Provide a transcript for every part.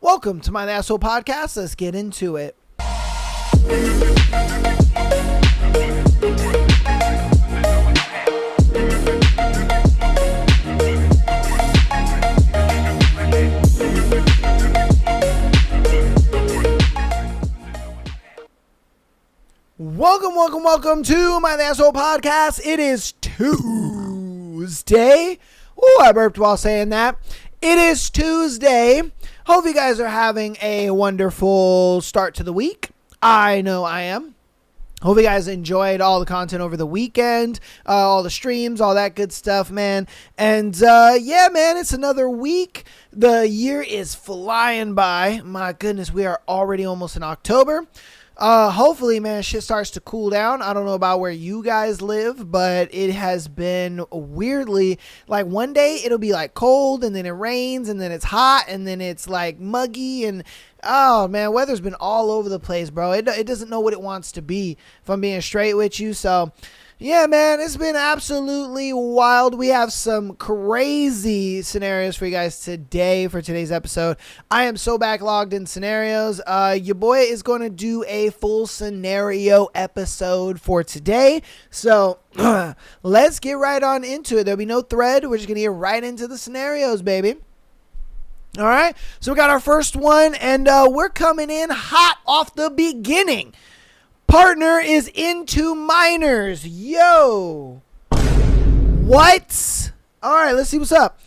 Welcome to my Asshole Podcast. Let's get into it. Welcome to my Asshole Podcast. It is Tuesday. Oh, I burped while saying that. It is Tuesday. Hope you guys are having a wonderful start to the week. I know I am. Hope you guys enjoyed all the content over the weekend, all the streams, all that good stuff, man. And yeah, man, it's another week. The year is flying by. My goodness, we are already almost in October. Hopefully, man, shit starts to cool down. I don't know about where you guys live, but it has been weirdly, like one day it'll be like cold and then it rains and then it's hot and then it's like muggy and oh man, weather's been all over the place, bro. It doesn't know what it wants to be, if I'm being straight with you. So yeah, man, it's been absolutely wild. We have some crazy scenarios for you guys today for today's episode. I am so backlogged in scenarios. Your boy is going to do a full scenario episode for today. So let's get right on into it. There'll be no thread. We're just going to get right into the scenarios, baby. All right. So we got our first one, and we're coming in hot off the beginning. Partner is into minors. Yo. What? All right, let's see what's up.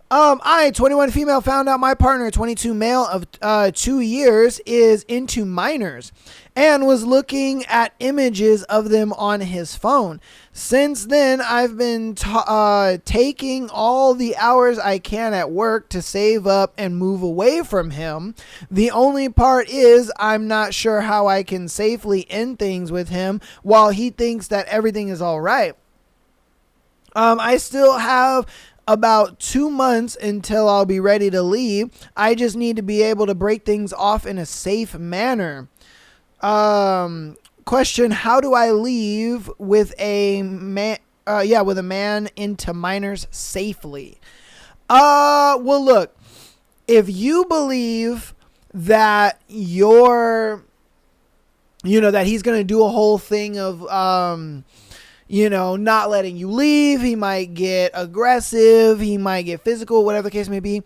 I, 21 female, found out my partner, 22 male of 2 years, is into minors and was looking at images of them on his phone. Since then, I've been taking all the hours I can at work to save up and move away from him. The only part is I'm not sure how I can safely end things with him while he thinks that everything is all right. I still have about 2 months until I'll be ready to leave. I just need to be able to break things off in a safe manner. Question, how do I leave with a man with a man into minors safely? Well, look, if you believe that that he's going to do a whole thing of not letting you leave, he might get aggressive, he might get physical, whatever the case may be,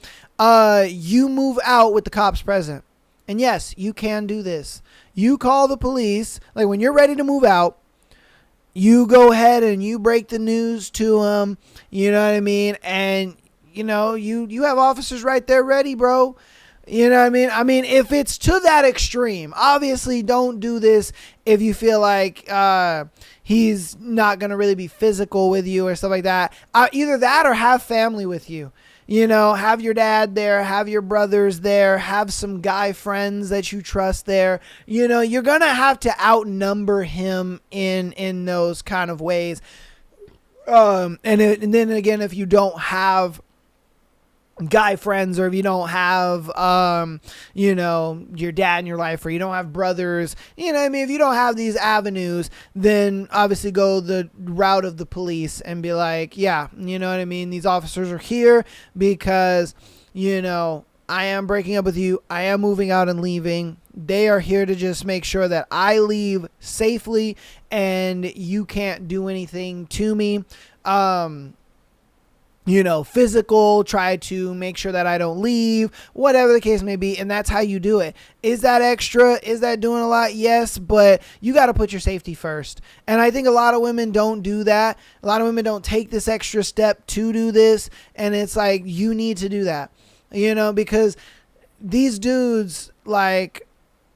you move out with the cops present. And yes, you can do this. You call the police, like when you're ready to move out, you go ahead and you break the news to them, you know what I mean? And, you have officers right there ready, bro. You know what I mean? I mean, if it's to that extreme, obviously don't do this if you feel like he's not going to really be physical with you or stuff like that. Either that or have family with you. Have your dad there, have your brothers there, have some guy friends that you trust there. You're going to have to outnumber him in those kind of ways. And then again, if you don't have guy friends, or if you don't have your dad in your life, or you don't have brothers, if you don't have these avenues, then obviously go the route of the police and be like, yeah, these officers are here because I am breaking up with you, I am moving out and leaving. They are here to just make sure that I leave safely and you can't do anything to me. Physical, try to make sure that I don't leave, whatever the case may be. And that's how you do it. Is that extra? Is that doing a lot? Yes, but you got to put your safety first. And I think a lot of women don't do that. A lot of women don't take this extra step to do this. And it's like, you need to do that, because these dudes, like,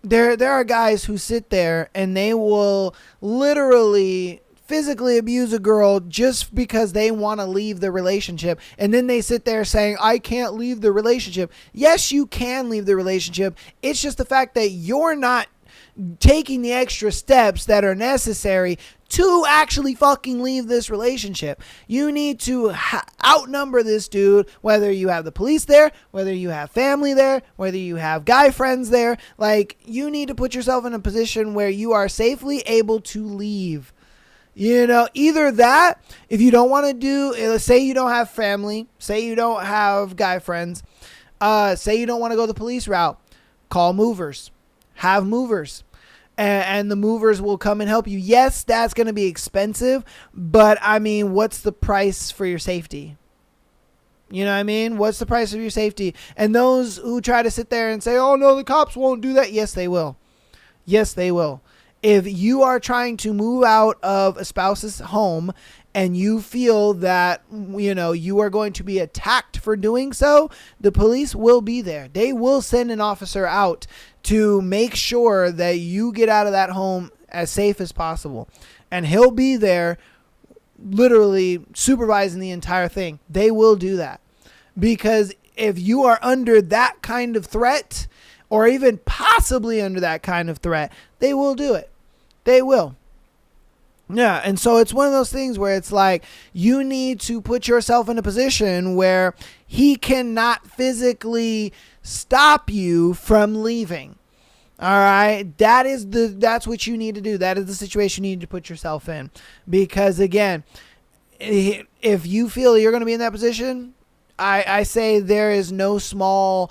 there are guys who sit there and they will literally physically abuse a girl just because they want to leave the relationship. And then they sit there saying, I can't leave the relationship. Yes, you can leave the relationship. It's just the fact that you're not taking the extra steps that are necessary to actually fucking leave this relationship. You need to outnumber this dude, whether you have the police there, whether you have family there, whether you have guy friends there. Like, you need to put yourself in a position where you are safely able to leave. Either that, if you don't want to do, say you don't have family, say you don't have guy friends, say you don't want to go the police route, call movers. Have movers. And the movers will come and help you. Yes, that's going to be expensive, but I mean, what's the price for your safety? You know what I mean? What's the price of your safety? And those who try to sit there and say, oh no, the cops won't do that. Yes, they will. Yes, they will. If you are trying to move out of a spouse's home and you feel that, you know, you are going to be attacked for doing so, the police will be there. They will send an officer out to make sure that you get out of that home as safe as possible. And he'll be there literally supervising the entire thing. They will do that. Because if you are under that kind of threat, or even possibly under that kind of threat, they will do it. They will. Yeah, and so it's one of those things where it's like you need to put yourself in a position where he cannot physically stop you from leaving. All right, that's what you need to do. That is the situation you need to put yourself in. Because again, if you feel you're going to be in that position, I say there is no small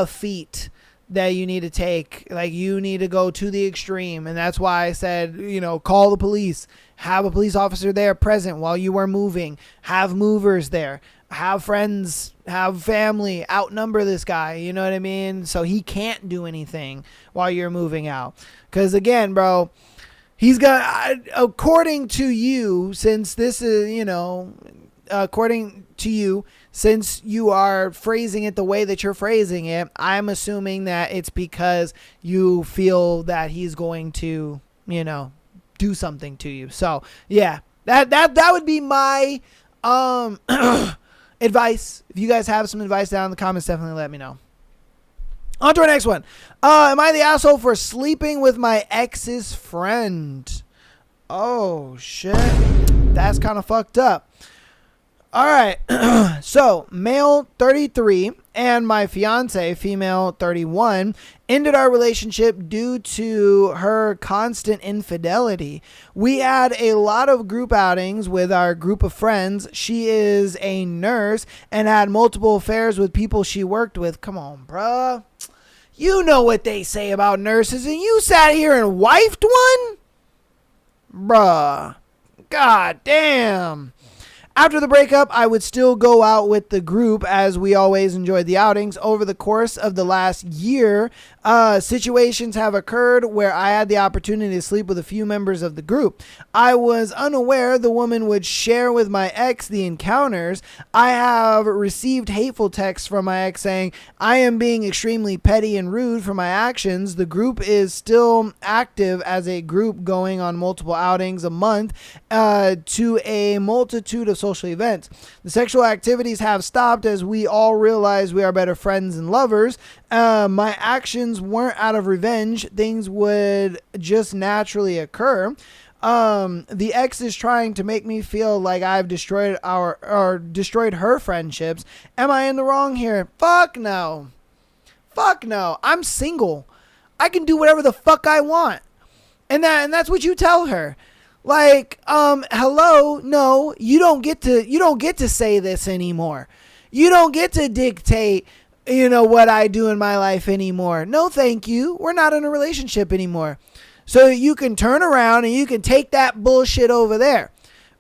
feat that you need to take. Like, you need to go to the extreme. And that's why I said, you know, call the police, have a police officer there present while you are moving, have movers there, have friends, have family, outnumber this guy. You know what I mean? So he can't do anything while you're moving out. Because again, bro, he's got, according to you, since this is, you know, according to you, since you are phrasing it the way that you're phrasing it, I'm assuming that it's because you feel that he's going to, you know, do something to you. So yeah, that would be my advice. If you guys have some advice down in the comments, definitely let me know. On to our next one. Am I the asshole for sleeping with my ex's friend? Oh shit, that's kind of fucked up. All right, so male 33 and my fiance, female 31, ended our relationship due to her constant infidelity. We had a lot of group outings with our group of friends. She is a nurse and had multiple affairs with people she worked with. Come on, bruh. You know what they say about nurses, and you sat here and wifed one? Bruh. God damn. After the breakup, I would still go out with the group as we always enjoyed the outings. Over the course of the last year, situations have occurred where I had the opportunity to sleep with a few members of the group. I was unaware the woman would share with my ex the encounters. I have received hateful texts from my ex saying, I am being extremely petty and rude for my actions. The group is still active as a group, going on multiple outings a month to a multitude of social events. The sexual activities have stopped as we all realize we are better friends and lovers. My actions weren't out of revenge. Things would just naturally occur. The ex is trying to make me feel like I've destroyed her friendships. Am I in the wrong here? Fuck no. Fuck no. I'm single. I can do whatever the fuck I want. And that's what you tell her. Like, hello, no, you don't get to say this anymore. You don't get to dictate, you know, what I do in my life anymore. No, thank you. We're not in a relationship anymore. So you can turn around and you can take that bullshit over there,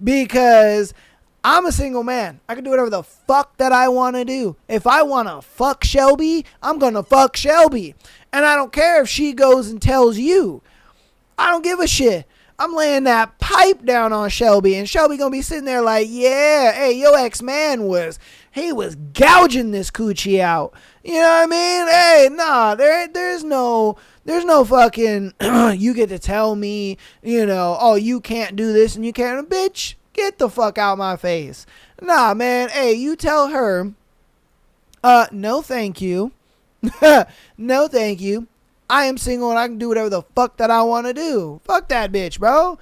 because I'm a single man. I can do whatever the fuck that I want to do. If I want to fuck Shelby, I'm going to fuck Shelby. And I don't care if she goes and tells you. I don't give a shit. I'm laying that pipe down on Shelby, and Shelby gonna be sitting there like, yeah, hey, your ex-man was gouging this coochie out. You know what I mean? Hey, nah, there's no fucking, you get to tell me, you know, oh, you can't do this and you can't, bitch, get the fuck out my face. Nah, man, hey, you tell her, no thank you. No thank you. I am single and I can do whatever the fuck that I want to do. Fuck that bitch, bro.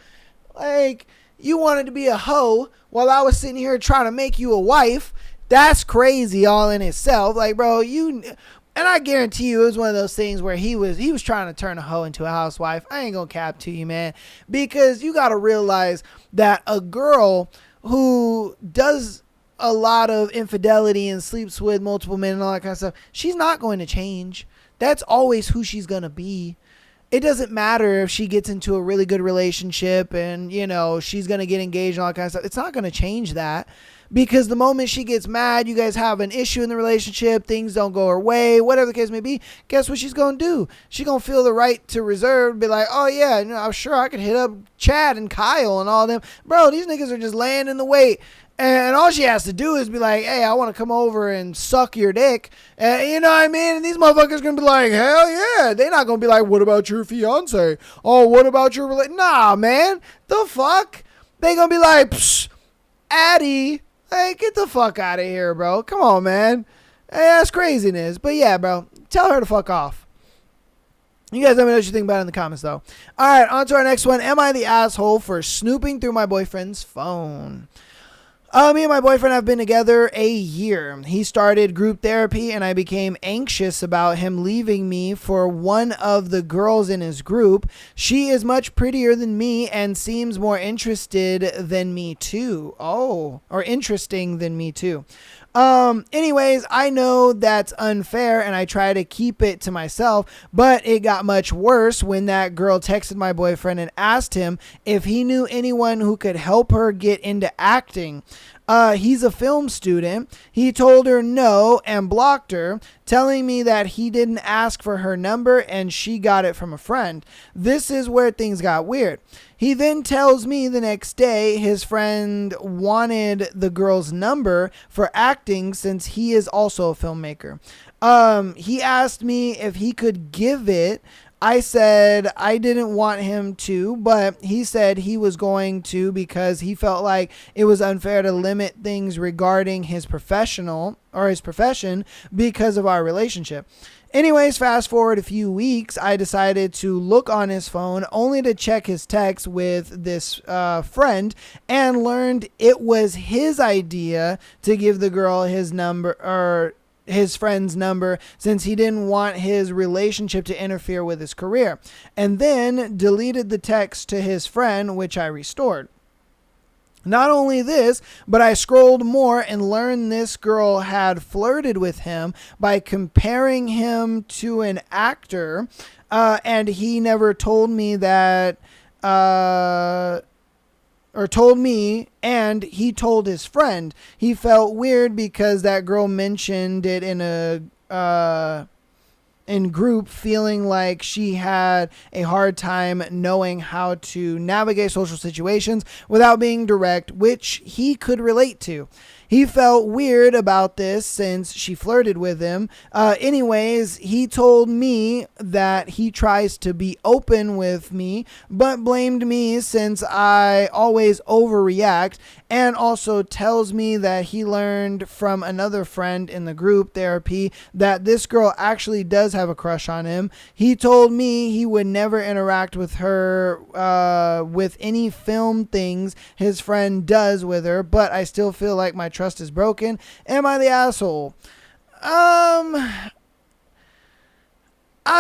Like, you wanted to be a hoe while I was sitting here trying to make you a wife. That's crazy all in itself. Like, bro, and I guarantee you it was one of those things where he was trying to turn a hoe into a housewife. I ain't gonna cap to you, man. Because you got to realize that a girl who does a lot of infidelity and sleeps with multiple men and all that kind of stuff, she's not going to change. That's always who she's going to be. It doesn't matter if she gets into a really good relationship and, you know, she's going to get engaged and all that kind of stuff. It's not going to change that, because the moment she gets mad, you guys have an issue in the relationship, things don't go her way, whatever the case may be, guess what she's going to do? She's going to feel the right to reserve, be like, oh yeah, you know, I'm sure I could hit up Chad and Kyle and all them. Bro, these niggas are just laying in the wait. And all she has to do is be like, hey, I want to come over and suck your dick. You know what I mean? And these motherfuckers going to be like, hell yeah. They're not going to be like, what about your fiance? Oh, what about your relationship? Nah, man. The fuck? They going to be like, psh, Addie. Hey, get the fuck out of here, bro. Come on, man. Hey, that's craziness. But yeah, bro. Tell her to fuck off. You guys let me know what you think about it in the comments, though. All right, on to our next one. Am I the asshole for snooping through my boyfriend's phone? Me and my boyfriend have been together a year. He started group therapy and I became anxious about him leaving me for one of the girls in his group. She is much prettier than me and seems more interested than me too. Oh, or interesting than me too. Anyways, I know that's unfair and I try to keep it to myself, but it got much worse when that girl texted my boyfriend and asked him if he knew anyone who could help her get into acting. He's a film student. He told her no and blocked her, telling me that he didn't ask for her number and she got it from a friend. This is where things got weird. He then tells me the next day his friend wanted the girl's number for acting since he is also a filmmaker. He asked me if he could give it. I said I didn't want him to, but he said he was going to because he felt like it was unfair to limit things regarding his profession because of our relationship. Anyways, fast forward a few weeks, I decided to look on his phone only to check his text with this friend and learned it was his idea to give the girl his number, or his friend's number, since he didn't want his relationship to interfere with his career, and then deleted the text to his friend, which I restored. Not only this, but I scrolled more and learned this girl had flirted with him by comparing him to an actor, and he never told me that, or told me, and he told his friend. He felt weird because that girl mentioned it in group, feeling like she had a hard time knowing how to navigate social situations without being direct, which he could relate to. He felt weird about this since she flirted with him. Anyways, he told me that he tries to be open with me, but blamed me since I always overreact, and also tells me that he learned from another friend in the group therapy that this girl actually does have a crush on him. He told me he would never interact with her with any film things his friend does with her, but I still feel like my trust is broken. Am I the asshole? I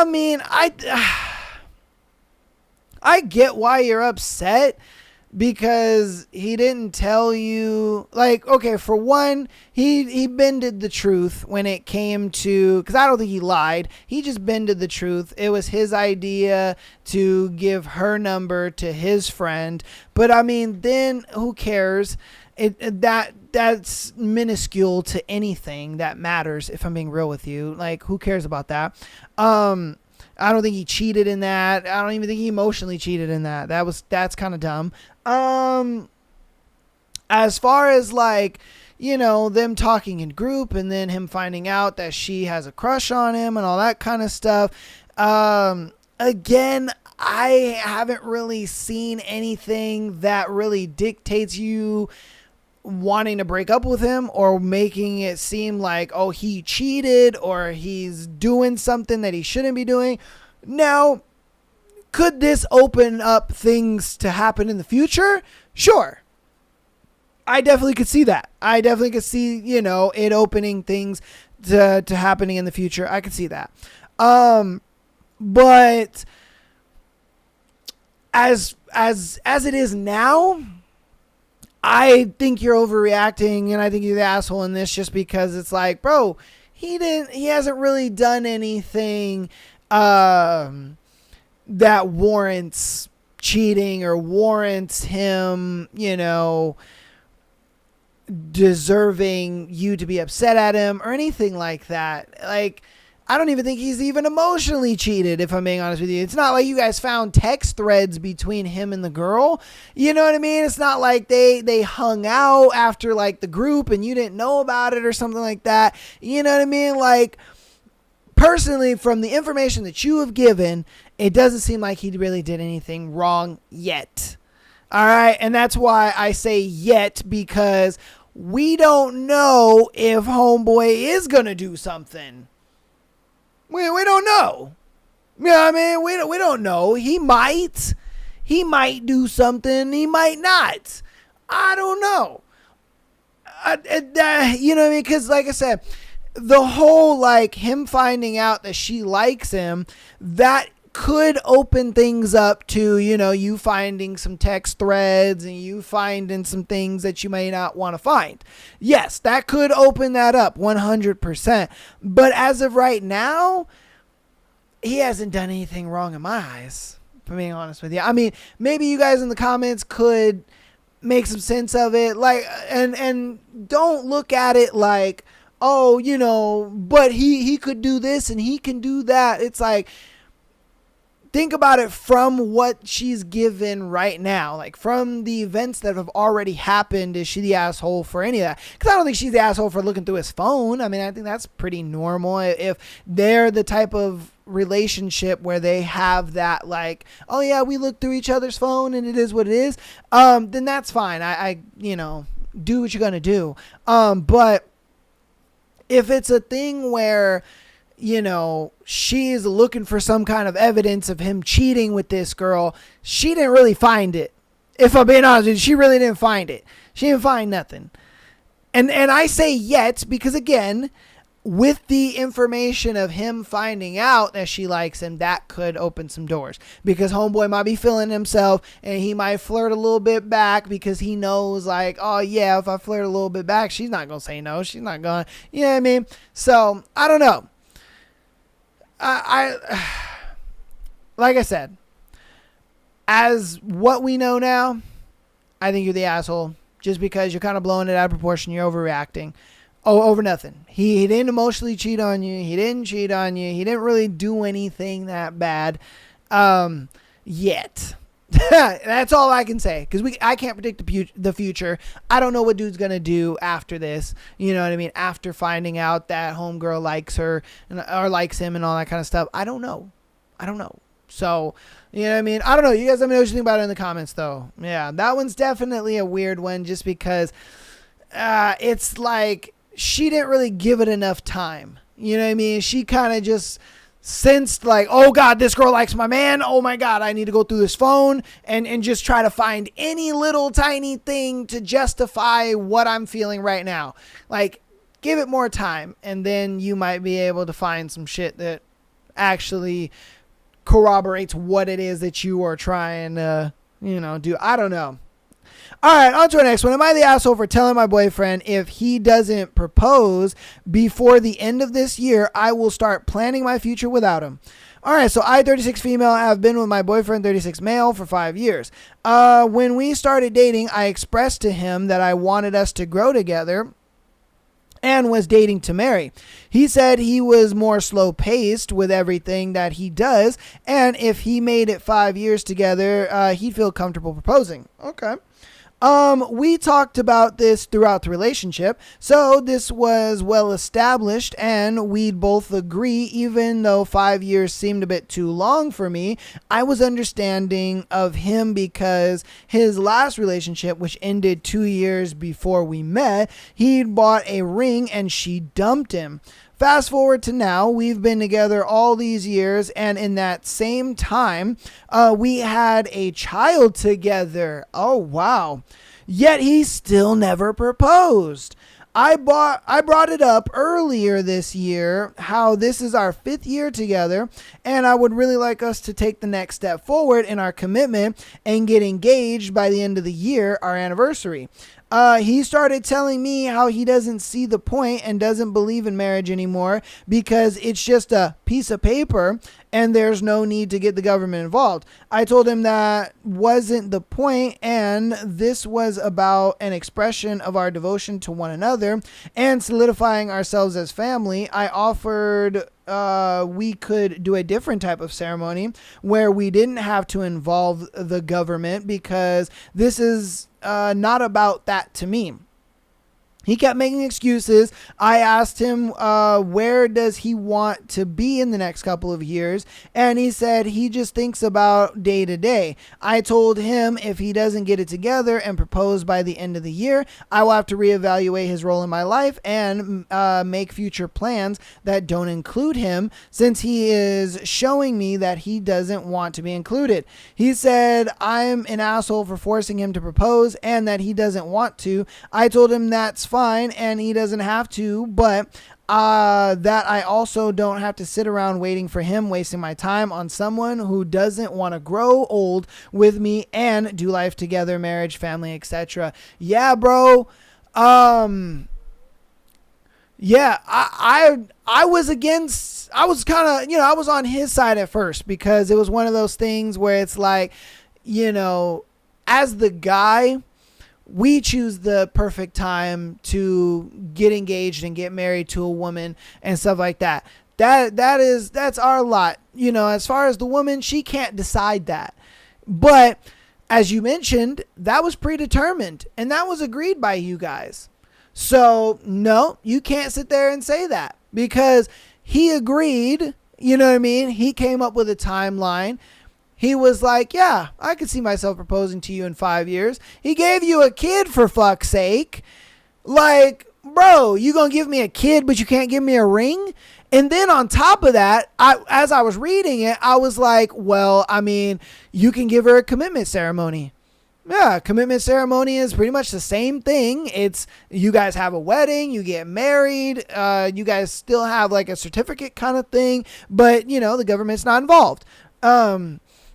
mean, I get why you're upset, because he didn't tell you, like, okay, for one, he bended the truth when it came to, because I don't think he lied. He just bended the truth. It was his idea to give her number to his friend. But I mean, then who cares? That's minuscule to anything that matters, if I'm being real with you. Like, who cares about that? I don't think he cheated in that. I don't even think he emotionally cheated in that. That's kind of dumb. As far as, like, you know, them talking in group and then him finding out that she has a crush on him and all that kind of stuff. Again, I haven't really seen anything that really dictates you wanting to break up with him or making it seem like, oh, he cheated or he's doing something that he shouldn't be doing. Now, could this open up things to happen in the future? Sure. I definitely could see that. I definitely could see, you know, it opening things to happening in the future. I could see that. But as it is now, I think you're overreacting, and I think you're the asshole in this, just because it's like, bro, he hasn't really done anything that warrants cheating or warrants him, deserving you to be upset at him or anything like that. Like, I don't even think he's even emotionally cheated, if I'm being honest with you. It's not like you guys found text threads between him and the girl. You know what I mean? It's not like they hung out after like the group and you didn't know about it or something like that. You know what I mean? Like, personally, from the information that you have given, it doesn't seem like he really did anything wrong yet. All right? And that's why I say yet, because we don't know if homeboy is going to do something. We don't know. You know what I mean? We don't know. He might do something. He might not. I don't know. You know what I mean? Because like I said, the whole like him finding out that she likes him, that could open things up to, you finding some text threads and you finding some things that you may not want to find. Yes, that could open that up 100%. But as of right now, he hasn't done anything wrong in my eyes, if I'm being honest with you. I mean, maybe you guys in the comments could make some sense of it. Like, and don't look at it like, oh, but he could do this and he can do that. It's like, think about it from what she's given right now. Like, from the events that have already happened, is she the asshole for any of that? Because I don't think she's the asshole for looking through his phone. I mean, I think that's pretty normal. If they're the type of relationship where they have that, like, oh yeah, we look through each other's phone and it is what it is, then that's fine. I do what you're going to do. But if it's a thing where, she is looking for some kind of evidence of him cheating with this girl, she didn't really find it. If I'm being honest with you, she really didn't find it. She didn't find nothing. And I say yet because, again, with the information of him finding out that she likes him, that could open some doors. Because homeboy might be feeling himself and he might flirt a little bit back because he knows, like, oh yeah, if I flirt a little bit back, she's not going to say no. She's not going to, you know what I mean? So, I don't know. I like I said, as what we know now, I think you're the asshole just because you're kind of blowing it out of proportion. You're overreacting. Over nothing. He didn't emotionally cheat on you. He didn't cheat on you. He didn't really do anything that bad yet. That's all I can say, because I can't predict the future. I don't know what dude's gonna do after this. You know what I mean? After finding out that homegirl likes her or likes him and all that kind of stuff, I don't know. So, you know what I mean? I don't know. You guys let me know what you think about it in the comments, though. Yeah, that one's definitely a weird one, just because it's like she didn't really give it enough time. You know what I mean? She kind of just sensed like, oh God, this girl likes my man. Oh my God, I need to go through this phone and just try to find any little tiny thing to justify what I'm feeling right now. Like, give it more time, and then you might be able to find some shit that actually corroborates what it is that you are trying to, do. I don't know. All right, on to our next one. Am I the asshole for telling my boyfriend if he doesn't propose before the end of this year, I will start planning my future without him? All right, so I, 36 female, have been with my boyfriend, 36 male, for 5 years. When we started dating, I expressed to him that I wanted us to grow together and was dating to marry. He said he was more slow-paced with everything that he does, and if he made it 5 years together, he'd feel comfortable proposing. Okay. We talked about this throughout the relationship, so this was well established, and we'd both agree, even though 5 years seemed a bit too long for me, I was understanding of him because his last relationship, which ended 2 years before we met, he'd bought a ring and she dumped him. Fast forward to now, we've been together all these years, and in that same time, we had a child together. Oh, wow. Yet he still never proposed. I brought it up earlier this year how this is our 5th year together, and I would really like us to take the next step forward in our commitment and get engaged by the end of the year, our anniversary. He started telling me how he doesn't see the point and doesn't believe in marriage anymore because it's just a piece of paper and there's no need to get the government involved. I told him that wasn't the point, and this was about an expression of our devotion to one another and solidifying ourselves as family. I offered we could do a different type of ceremony where we didn't have to involve the government because this is not about that to me. He kept making excuses. I asked him where does he want to be in the next couple of years, and he said he just thinks about day to day. I told him if he doesn't get it together and propose by the end of the year, I will have to reevaluate his role in my life and make future plans that don't include him, since he is showing me that he doesn't want to be included. He said I'm an asshole for forcing him to propose and that he doesn't want to. I told him that's fine and he doesn't have to, but that I also don't have to sit around waiting for him, wasting my time on someone who doesn't want to grow old with me and do life together, marriage, family, etc. Yeah, bro. Yeah, I was against, I was kind of, I was on his side at first because it was one of those things where it's like, as the guy, we choose the perfect time to get engaged and get married to a woman and stuff like that. That's our lot. As far as the woman, she can't decide that. But as you mentioned, that was predetermined and that was agreed by you guys. So no, you can't sit there and say that because he agreed, you know what I mean? He came up with a timeline. He was like, yeah, I could see myself proposing to you in 5 years. He gave you a kid, for fuck's sake. Like, bro, you gonna give me a kid, but you can't give me a ring? And then on top of that, as I was reading it, I was like, well, I mean, you can give her a commitment ceremony. Yeah, commitment ceremony is pretty much the same thing. It's you guys have a wedding, you get married, you guys still have like a certificate kind of thing, but, the government's not involved.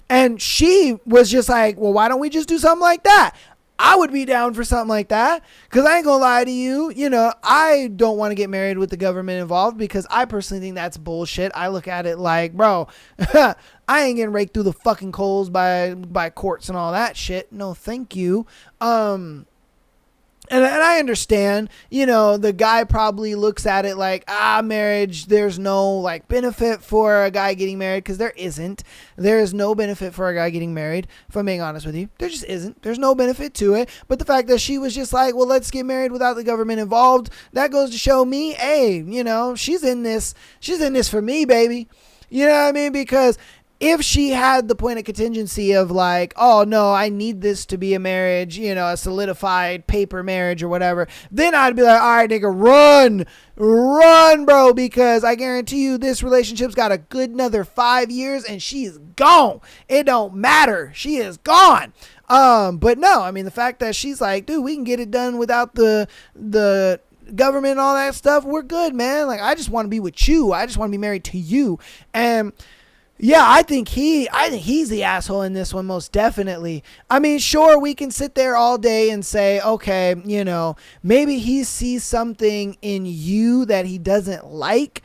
And she was just like, well, why don't we just do something like that? I would be down for something like that because I ain't gonna lie to you. I don't want to get married with the government involved because I personally think that's bullshit. I look at it like, bro, I ain't getting raked through the fucking coals by courts and all that shit. No, thank you. And I understand, the guy probably looks at it like, marriage, there's no like benefit for a guy getting married because there isn't. There is no benefit for a guy getting married, if I'm being honest with you. There just isn't. There's no benefit to it. But the fact that she was just like, well, let's get married without the government involved, that goes to show me, hey, she's in this for me, baby. You know what I mean? Because if she had the point of contingency of like, oh no, I need this to be a marriage, a solidified paper marriage or whatever, then I'd be like, all right, nigga, run, bro, because I guarantee you this relationship's got a good another 5 years and she's gone. It don't matter. She is gone. But no, I mean, the fact that she's like, dude, we can get it done without the government and all that stuff. We're good, man. Like, I just want to be with you. I just want to be married to you. And yeah, I think he's the asshole in this one, most definitely. I mean, sure, we can sit there all day and say, okay, maybe he sees something in you that he doesn't like,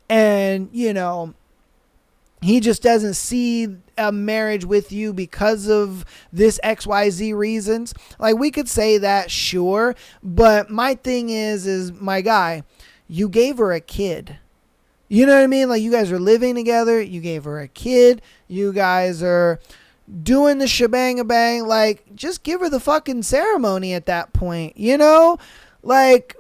and, he just doesn't see a marriage with you because of this XYZ reasons. Like, we could say that, sure, but my thing is my guy, you gave her a kid. You know what I mean? Like, you guys are living together. You gave her a kid. You guys are doing the shebang-a-bang. Like, just give her the fucking ceremony at that point. Like,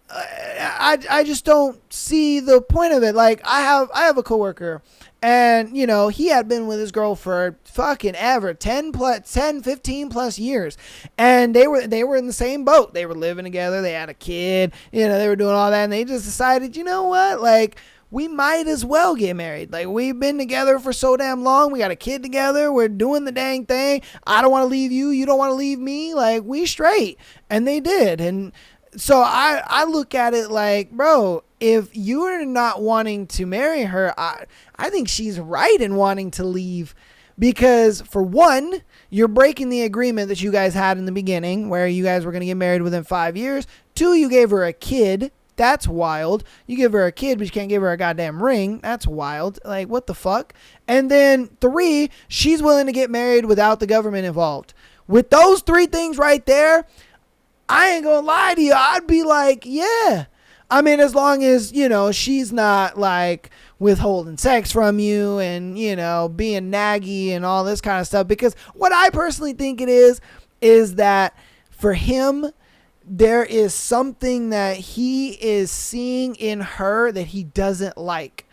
I just don't see the point of it. Like, I have a coworker, and he had been with his girl for fucking ever, 10, 15 plus years, and they were in the same boat. They were living together. They had a kid. They were doing all that, and they just decided, you know what, like, we might as well get married. Like, we've been together for so damn long. We got a kid together. We're doing the dang thing. I don't want to leave you. You don't want to leave me. Like, we straight. And they did. And So I look at it like, bro, if you're not wanting to marry her, I think she's right in wanting to leave. Because for one, you're breaking the agreement that you guys had in the beginning where you guys were going to get married within 5 years. Two, you gave her a kid. That's wild. You give her a kid, but you can't give her a goddamn ring. That's wild. Like, what the fuck? And then three, she's willing to get married without the government involved. With those three things right there, I ain't gonna lie to you. I'd be like, yeah. I mean, as long as, she's not like withholding sex from you and, being naggy and all this kind of stuff. Because what I personally think it is that for him, there is something that he is seeing in her that he doesn't like.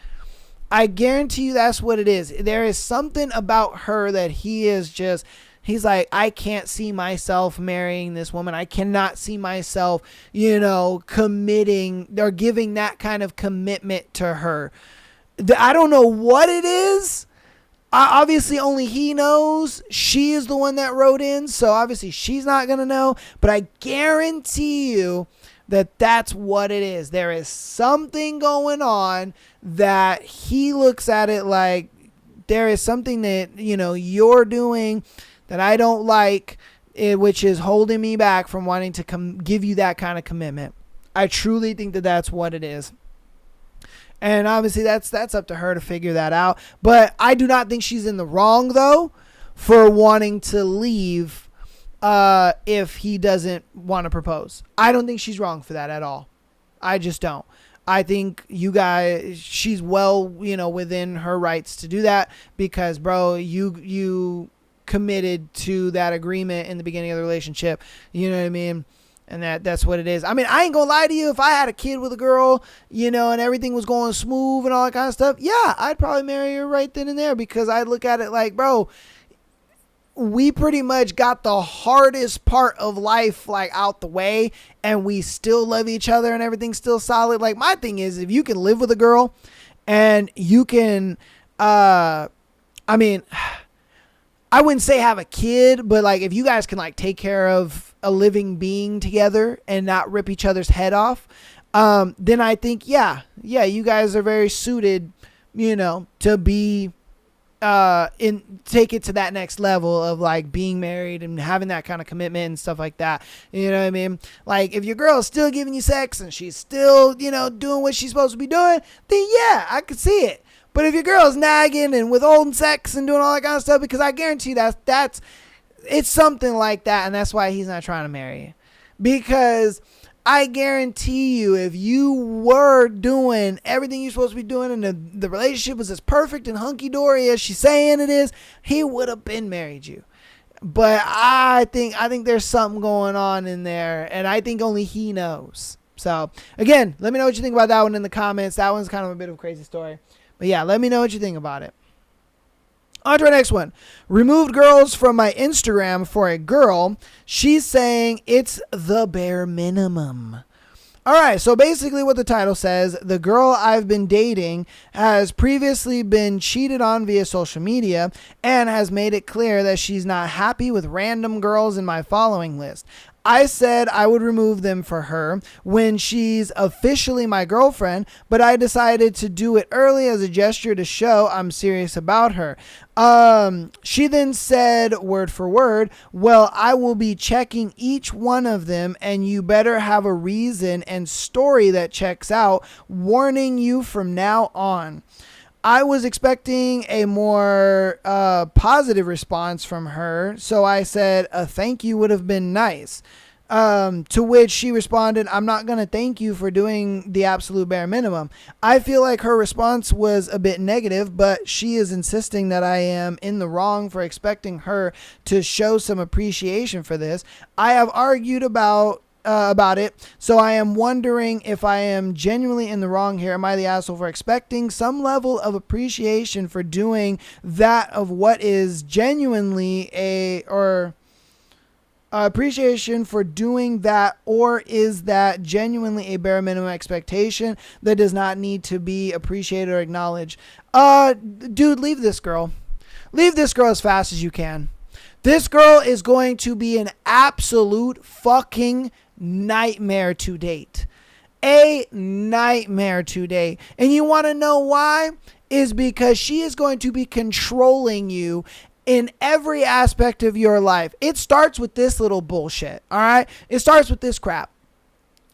I guarantee you that's what it is. There is something about her that he's like, I can't see myself marrying this woman. I cannot see myself, committing or giving that kind of commitment to her. I don't know what it is. Obviously, only he knows. She is the one that wrote in, so obviously she's not going to know. But I guarantee you that that's what it is. There is something going on that he looks at it like there is something that, you're doing that I don't like, which is holding me back from wanting to give you that kind of commitment. I truly think that that's what it is. And obviously that's up to her to figure that out. But I do not think she's in the wrong, though, for wanting to leave if he doesn't want to propose. I don't think she's wrong for that at all. I just don't. I think she's well, within her rights to do that because, bro, you committed to that agreement in the beginning of the relationship. You know what I mean? And that's what it is. I mean, I ain't gonna lie to you. If I had a kid with a girl, and everything was going smooth and all that kind of stuff, yeah, I'd probably marry her right then and there because I'd look at it like, bro, we pretty much got the hardest part of life like out the way and we still love each other and everything's still solid. Like my thing is, if you can live with a girl and you can, I wouldn't say have a kid, but like if you guys can like take care of a living being together and not rip each other's head off, then I think, yeah, you guys are very suited, to be, take it to that next level of like being married and having that kind of commitment and stuff like that. You know what I mean? Like if your girl is still giving you sex and she's still, doing what she's supposed to be doing, then yeah, I could see it. But if your girl's nagging and withholding sex and doing all that kind of stuff, because I guarantee it's something like that, and that's why he's not trying to marry you. Because I guarantee you, if you were doing everything you're supposed to be doing and the relationship was as perfect and hunky-dory as she's saying it is, he would have been married you. But I think there's something going on in there, and I think only he knows. So, again, let me know what you think about that one in the comments. That one's kind of a bit of a crazy story. But yeah, let me know what you think about it. On to our next one. Removed girls from my Instagram for a girl. She's saying it's the bare minimum. All right, so basically what the title says, the girl I've been dating has previously been cheated on via social media and has made it clear that she's not happy with random girls in my following list. I said I would remove them for her when she's officially my girlfriend, but I decided to do it early as a gesture to show I'm serious about her. She then said, word for word, well, I will be checking each one of them and you better have a reason and story that checks out, warning you from now on. I was expecting a more positive response from her, so I said a thank you would have been nice. To which she responded, I'm not going to thank you for doing the absolute bare minimum. I feel like her response was a bit negative, but she is insisting that I am in the wrong for expecting her to show some appreciation for this. I have argued about it, so I am wondering if I am genuinely in the wrong here. Am I the asshole for expecting some level of appreciation for doing that of what is genuinely appreciation for doing that, or is that genuinely a bare minimum expectation that does not need to be appreciated or acknowledged? Dude, leave this girl. Leave this girl as fast as you can. This girl is going to be an absolute fucking nightmare to date. A nightmare to date. And you want to know why? Is because she is going to be controlling you in every aspect of your life. It starts with this little bullshit, all right? It starts with this crap.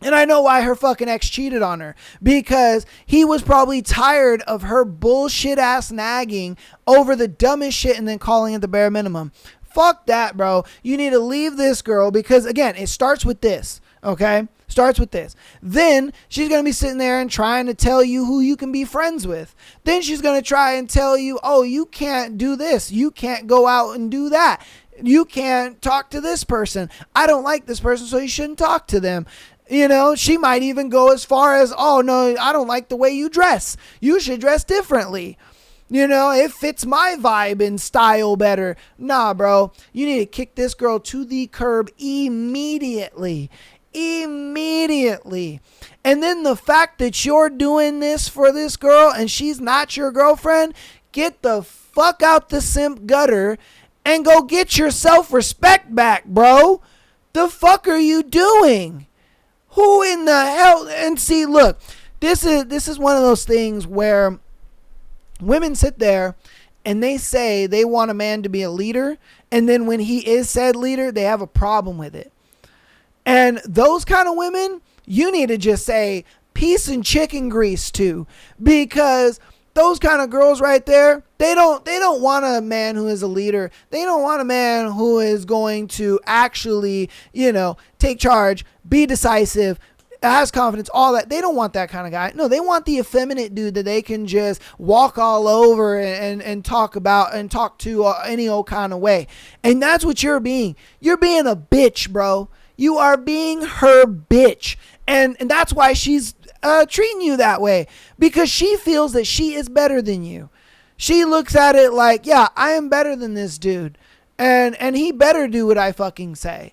And I know why her fucking ex cheated on her. Because he was probably tired of her bullshit ass nagging over the dumbest shit and then calling it the bare minimum. Fuck that, bro. You need to leave this girl because, again, it starts with this, okay? Starts with this. Then she's going to be sitting there and trying to tell you who you can be friends with. Then she's going to try and tell you, oh, you can't do this. You can't go out and do that. You can't talk to this person. I don't like this person, so you shouldn't talk to them. You know, she might even go as far as, oh, no, I don't like the way you dress. You should dress differently. You know, it fits my vibe and style better. Nah, bro. You need to kick this girl to the curb immediately. Immediately. And then the fact that you're doing this for this girl and she's not your girlfriend, get the fuck out the simp gutter and go get your self-respect back, bro. The fuck are you doing? Who in the hell? And see, look, this is one of those things where women sit there and they say they want a man to be a leader, and then when he is said leader, they have a problem with it. And those kind of women, you need to just say peace and chicken grease to, because those kind of girls right there, they don't want a man who is a leader. They don't want a man who is going to actually, you know, take charge, be decisive, has confidence, all that. They don't want that kind of guy. No, they want the effeminate dude that they can just walk all over and talk about and talk to any old kind of way. And that's what you're being. You're being a bitch, bro. You are being her bitch. And that's why she's treating you that way, because she feels that she is better than you. She looks at it like, yeah, I am better than this dude, and he better do what I fucking say.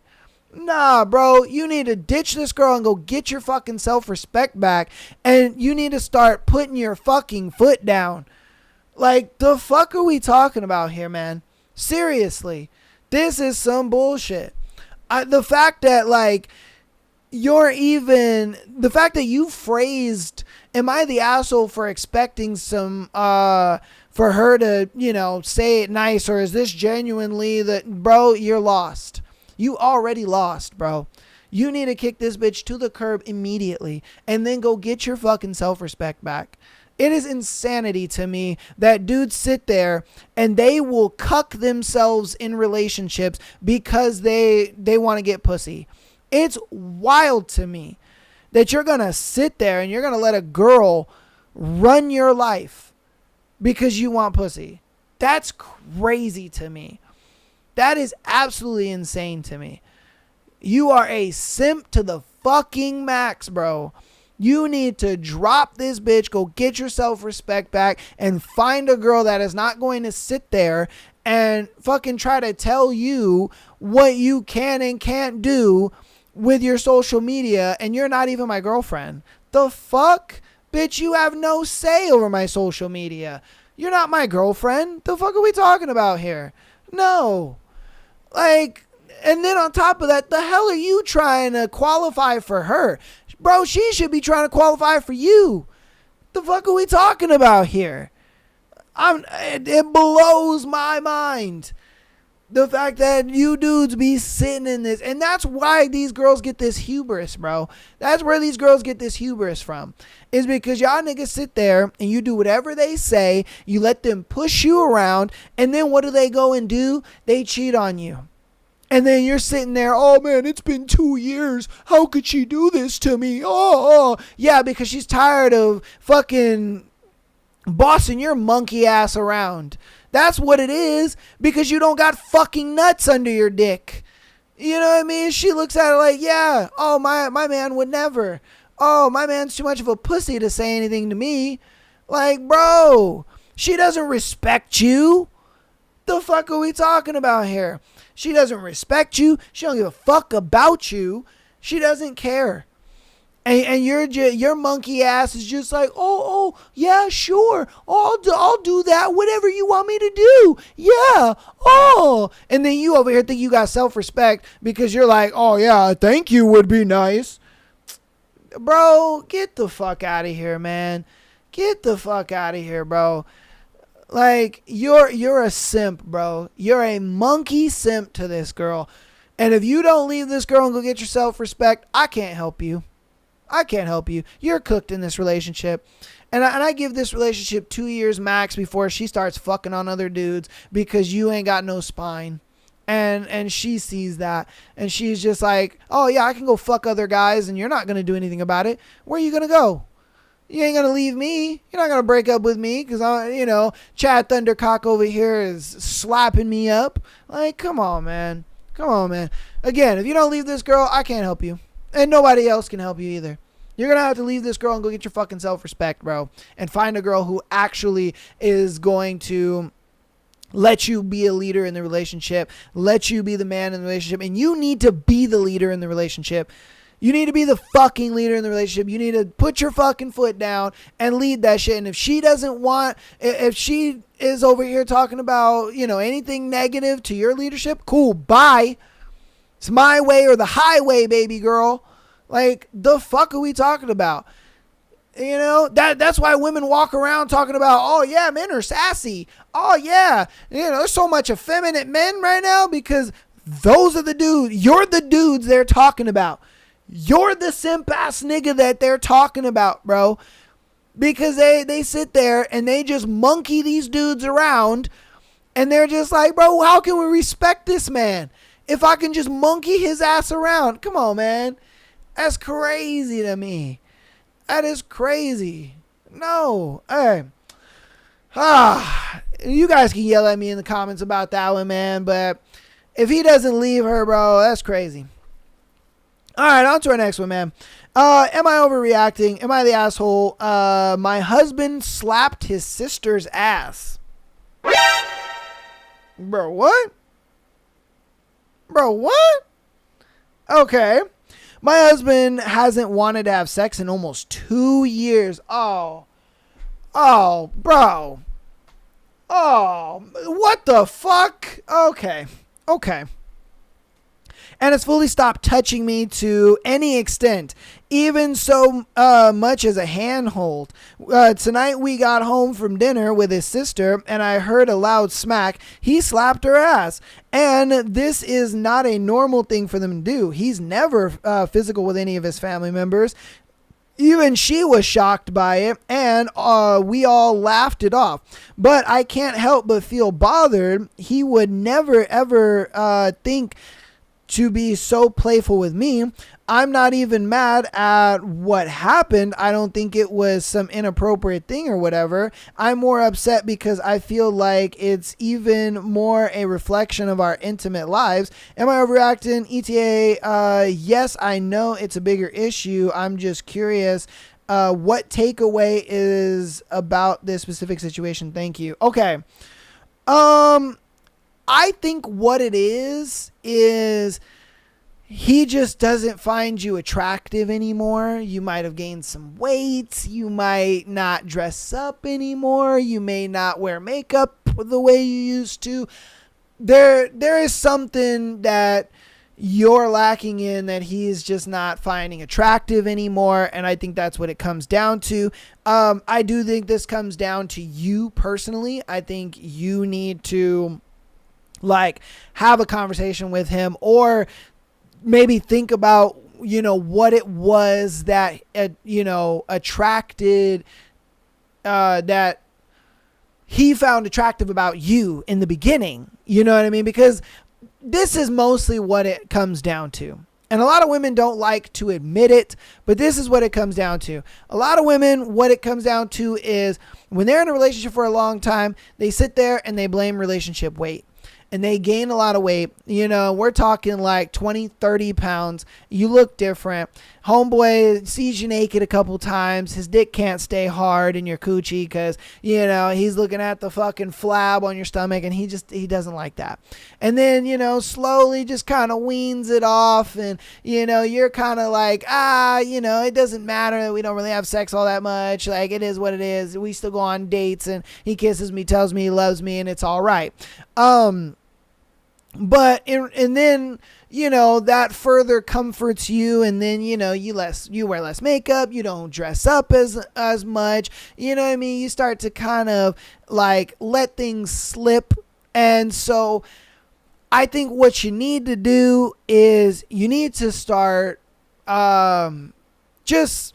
Nah, bro, you need to ditch this girl and go get your fucking self-respect back, and you need to start putting your fucking foot down. Like, the fuck are we talking about here, man? Seriously, this is some bullshit. The fact that, like, the fact that you phrased, am I the asshole for expecting some, for her to, you know, say it nice, or is this genuinely that, bro, you're lost. You already lost, bro. You need to kick this bitch to the curb immediately and then go get your fucking self-respect back. It is insanity to me that dudes sit there and they will cuck themselves in relationships because they want to get pussy. It's wild to me that you're going to sit there and you're going to let a girl run your life because you want pussy. That's crazy to me. That is absolutely insane to me. You are a simp to the fucking max, bro. You need to drop this bitch, go get your self-respect back, and find a girl that is not going to sit there and fucking try to tell you what you can and can't do with your social media, and you're not even my girlfriend. The fuck? Bitch, you have no say over my social media. You're not my girlfriend. The fuck are we talking about here? No. Like, and then on top of that, the hell are you trying to qualify for her? Bro, she should be trying to qualify for you. The fuck are we talking about here? It blows my mind. The fact that you dudes be sitting in this. And that's why these girls get this hubris, bro. That's where these girls get this hubris from. Is because y'all niggas sit there and you do whatever they say. You let them push you around. And then what do they go and do? They cheat on you. And then you're sitting there, oh man, it's been 2 years. How could she do this to me? Oh. Yeah, because she's tired of fucking bossing your monkey ass around. That's what it is, because you don't got fucking nuts under your dick. You know what I mean? She looks at it like, yeah, oh, my man would never. Oh, my man's too much of a pussy to say anything to me. Like, bro, she doesn't respect you. The fuck are we talking about here? She doesn't respect you. She don't give a fuck about you. She doesn't care. And your monkey ass is just like, oh, yeah, sure. I'll do that. Whatever you want me to do. Yeah. Oh. And then you over here think you got self-respect because you're like, oh, yeah, thank you would be nice. Bro, get the fuck out of here, man. Get the fuck out of here, bro. Like, you're a simp, bro. You're a monkey simp to this girl. And if you don't leave this girl and go get your self-respect, I can't help you. I can't help you. You're cooked in this relationship. And I give this relationship 2 years max before she starts fucking on other dudes because you ain't got no spine. And she sees that. And she's just like, oh, yeah, I can go fuck other guys and you're not going to do anything about it. Where are you going to go? You ain't going to leave me. You're not going to break up with me because, Chad Thundercock over here is slapping me up. Like, come on, man. Come on, man. Again, if you don't leave this girl, I can't help you. And nobody else can help you either. You're going to have to leave this girl and go get your fucking self-respect, bro. And find a girl who actually is going to let you be a leader in the relationship. Let you be the man in the relationship. And you need to be the leader in the relationship. You need to be the fucking leader in the relationship. You need to put your fucking foot down and lead that shit. And if she doesn't want, if she is over here talking about, anything negative to your leadership, cool, bye. It's my way or the highway, baby girl. Like, the fuck are we talking about? That's why women walk around talking about, oh, yeah, men are sassy. Oh, yeah. There's so much effeminate men right now because those are the dudes. You're the dudes they're talking about. You're the simp ass nigga that they're talking about, bro. Because they sit there and they just monkey these dudes around and they're just like, bro, how can we respect this man? If I can just monkey his ass around. Come on, man. That's crazy to me. That is crazy. No. Hey. You guys can yell at me in the comments about that one, man. But if he doesn't leave her, bro, that's crazy. All right, on to our next one, man. Am I overreacting? Am I the asshole? My husband slapped his sister's ass. Bro, what? Bro, what? Okay. My husband hasn't wanted to have sex in almost 2 years. Oh, bro. Oh, what the fuck? Okay. And has fully stopped touching me to any extent, even so much as a handhold. Tonight we got home from dinner with his sister, and I heard a loud smack. He slapped her ass. And this is not a normal thing for them to do. He's never physical with any of his family members. Even she was shocked by it, and we all laughed it off. But I can't help but feel bothered. He would never, ever think to be so playful with me. I'm not even mad at what happened. I don't think it was some inappropriate thing or whatever. I'm more upset because I feel like it's even more a reflection of our intimate lives. Am I overreacting? ETA, yes, I know it's a bigger issue. I'm just curious what takeaway is about this specific situation. Thank you. Okay. I think what it is he just doesn't find you attractive anymore. You might have gained some weight. You might not dress up anymore. You may not wear makeup the way you used to. There is something that you're lacking in that he's just not finding attractive anymore. And I think that's what it comes down to. I do think this comes down to you personally. I think you need to have a conversation with him, or maybe think about, what it was that, attracted, that he found attractive about you in the beginning. You know what I mean? Because this is mostly what it comes down to. And a lot of women don't like to admit it, but this is what it comes down to. A lot of women, what it comes down to is when they're in a relationship for a long time, they sit there and they blame relationship weight. and they gain a lot of weight, we're talking like 20, 30 pounds. You look different. Homeboy sees you naked a couple times. His dick can't stay hard in your coochie because, he's looking at the fucking flab on your stomach, and he doesn't like that. And then, slowly just kind of weans it off, and, you're kind of like, it doesn't matter that we don't really have sex all that much. Like, it is what it is. We still go on dates, and he kisses me, tells me he loves me, and it's all right. And then, that further comforts you, and then, you wear less makeup, you don't dress up as much, you start to kind of like let things slip. And so I think what you need to do is you need to start, just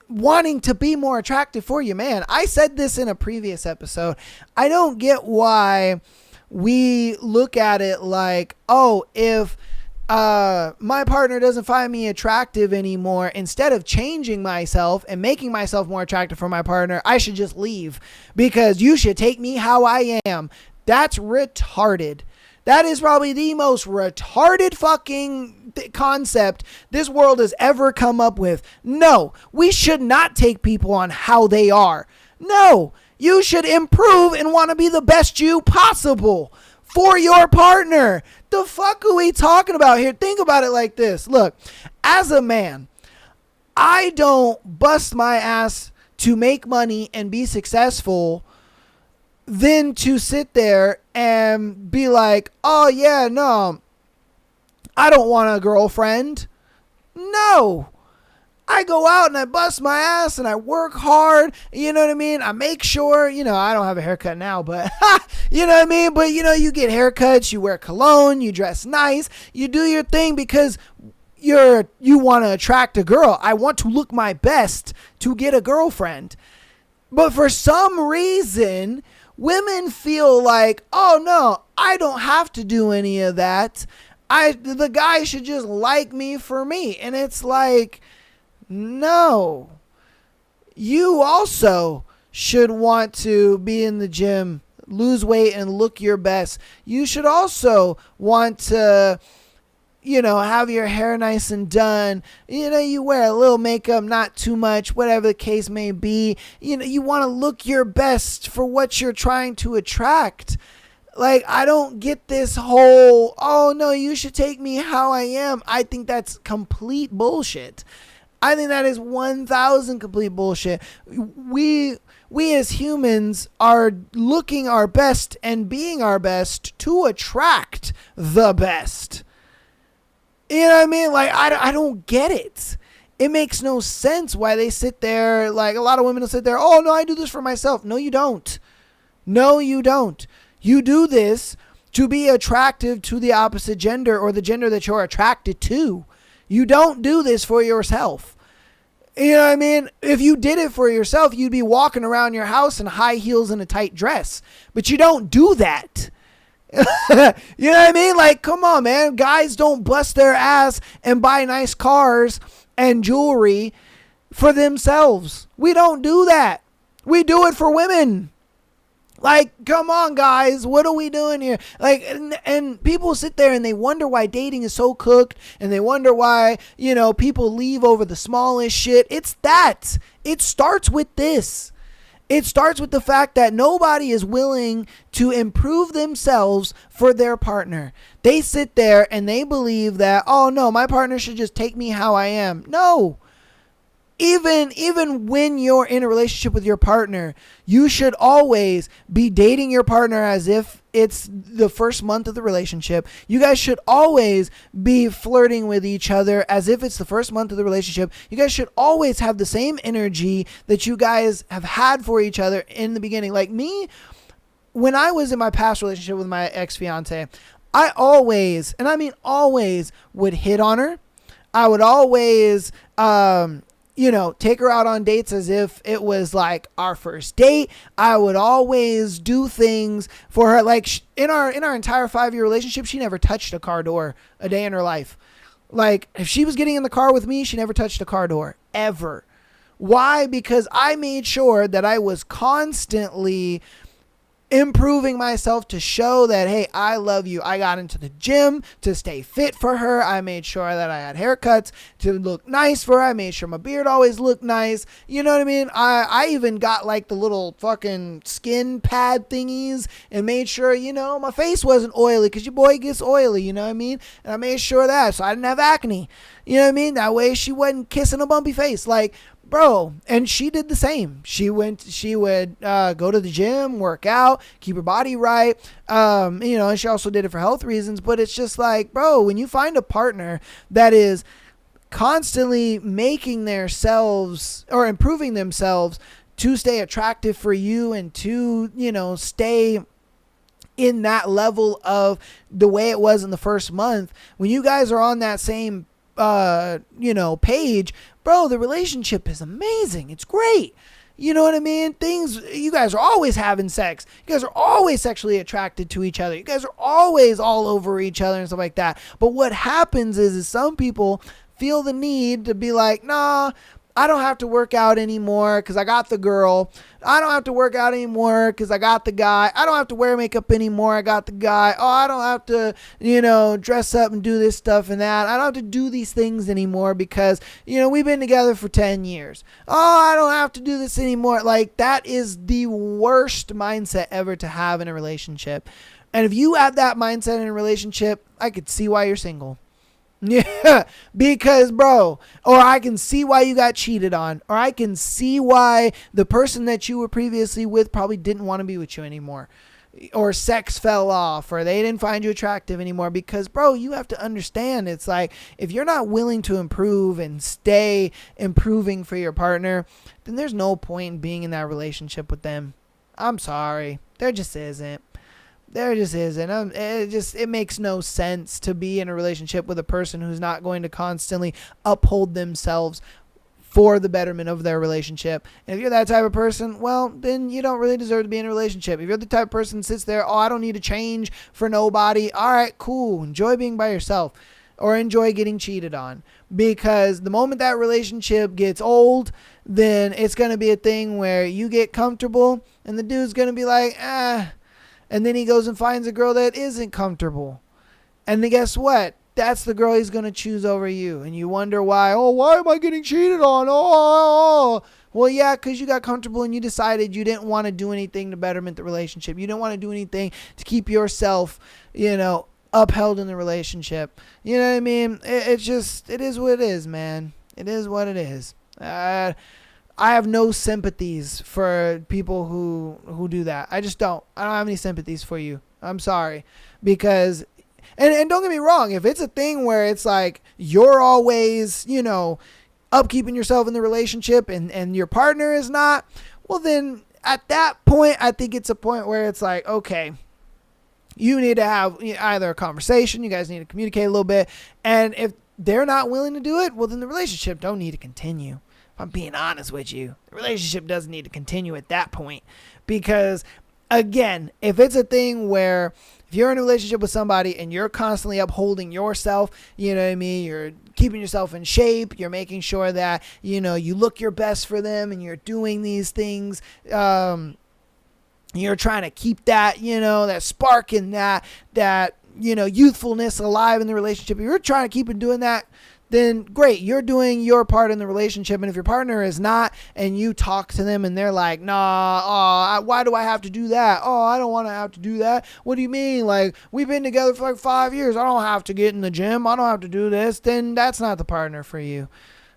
wanting to be more attractive for you, man. I said this in a previous episode. I don't get why we look at it like, oh, if my partner doesn't find me attractive anymore, instead of changing myself and making myself more attractive for my partner, I should just leave because you should take me how I am. That's retarded. That is probably the most retarded fucking concept this world has ever come up with. No, we should not take people on how they are. No, you should improve and want to be the best you possible for your partner. The fuck are we talking about here? Think about it like this. Look, as a man, I don't bust my ass to make money and be successful than to sit there and be like, oh yeah, no, I don't want a girlfriend. No, I go out and I bust my ass and I work hard. You know what I mean? I make sure, I don't have a haircut now, but you know what I mean? But you get haircuts, you wear cologne, you dress nice, you do your thing because you want to attract a girl. I want to look my best to get a girlfriend. But for some reason, women feel like, oh no, I don't have to do any of that. The guy should just like me for me. And it's like, no, you also should want to be in the gym, lose weight, and look your best. You should also want to, have your hair nice and done. You wear a little makeup, not too much, whatever the case may be. You want to look your best for what you're trying to attract. Like, I don't get this whole, oh no, you should take me how I am. I think that's complete bullshit. I think that is 1,000 complete bullshit. We as humans are looking our best and being our best to attract the best. You know what I mean? Like, I don't get it. It makes no sense why they sit there. Like, a lot of women will sit there, oh no, I do this for myself. No, you don't. No, you don't. You do this to be attractive to the opposite gender or the gender that you're attracted to. You don't do this for yourself. You know what I mean? If you did it for yourself, you'd be walking around your house in high heels and a tight dress. But you don't do that. You know what I mean? Like, come on, man. Guys don't bust their ass and buy nice cars and jewelry for themselves. We don't do that. We do it for women. Like, come on, guys. What are we doing here? Like, and people sit there and they wonder why dating is so cooked, and they wonder why, people leave over the smallest shit. It's that. It starts with this. It starts with the fact that nobody is willing to improve themselves for their partner. They sit there and they believe that, oh no, my partner should just take me how I am. No. Even when you're in a relationship with your partner, you should always be dating your partner as if it's the first month of the relationship. You guys should always be flirting with each other as if it's the first month of the relationship. You guys should always have the same energy that you guys have had for each other in the beginning. Like me, when I was in my past relationship with my ex-fiance, I always, and I mean always, would hit on her. I would always, take her out on dates as if it was like our first date. I would always do things for her. Like in our entire 5-year relationship, she never touched a car door a day in her life. Like if she was getting in the car with me, she never touched a car door ever. Why? Because I made sure that I was constantly improving myself to show that, hey, I love you. I got into the gym to stay fit for her. I made sure that I had haircuts to look nice for her. I made sure my beard always looked nice. You know what I mean? I even got like the little fucking skin pad thingies and made sure, my face wasn't oily, because your boy gets oily, you know what I mean? And I made sure of that so I didn't have acne. You know what I mean? That way she wasn't kissing a bumpy face. Like, bro, and she did the same. She would go to the gym, work out, keep her body right. And she also did it for health reasons. But it's just like, bro, when you find a partner that is constantly making themselves or improving themselves to stay attractive for you and to, stay in that level of the way it was in the first month, when you guys are on that same page, bro, the relationship is amazing. It's great. You know what I mean? You guys are always having sex. You guys are always sexually attracted to each other. You guys are always all over each other and stuff like that. But what happens is some people feel the need to be like, nah, I don't have to work out anymore because I got the girl. I don't have to work out anymore because I got the guy. I don't have to wear makeup anymore. I got the guy. Oh, I don't have to, dress up and do this stuff and that. I don't have to do these things anymore because, we've been together for 10 years. Oh, I don't have to do this anymore. Like, that is the worst mindset ever to have in a relationship. And if you have that mindset in a relationship, I could see why you're single. Yeah, because, bro, or I can see why you got cheated on, or I can see why the person that you were previously with probably didn't want to be with you anymore, or sex fell off, or they didn't find you attractive anymore. Because, bro, you have to understand, it's like, if you're not willing to improve and stay improving for your partner, then there's no point in being in that relationship with them. I'm sorry. There just isn't. There just isn't. It makes no sense to be in a relationship with a person who's not going to constantly uphold themselves for the betterment of their relationship. And if you're that type of person, well, then you don't really deserve to be in a relationship. If you're the type of person that sits there, oh, I don't need to change for nobody. All right, cool. Enjoy being by yourself, or enjoy getting cheated on. Because the moment that relationship gets old, then it's going to be a thing where you get comfortable and the dude's going to be like, and then he goes and finds a girl that isn't comfortable. And then guess what? That's the girl he's going to choose over you. And you wonder why. Oh, why am I getting cheated on? Oh. Well, yeah, because you got comfortable and you decided you didn't want to do anything to betterment the relationship. You didn't want to do anything to keep yourself, upheld in the relationship. You know what I mean? It is what it is, man. It is what it is. I have no sympathies for people who do that. I just don't. I don't have any sympathies for you. I'm sorry. Because, and don't get me wrong, if it's a thing where it's like you're always, upkeeping yourself in the relationship and your partner is not, well then at that point, I think it's a point where it's like, okay, you need to have either a conversation, you guys need to communicate a little bit, and if they're not willing to do it, well then the relationship don't need to continue. If I'm being honest with you, the relationship doesn't need to continue at that point. Because, again, if it's a thing where if you're in a relationship with somebody and you're constantly upholding yourself, you know what I mean, you're keeping yourself in shape, you're making sure that, you look your best for them and you're doing these things, you're trying to keep that, that spark and that youthfulness alive in the relationship. If you're trying to keep it doing that, then great, you're doing your part in the relationship. And if your partner is not, and you talk to them and they're like, nah, why do I have to do that? Oh, I don't want to have to do that. What do you mean? Like, we've been together for like 5 years. I don't have to get in the gym. I don't have to do this. Then that's not the partner for you.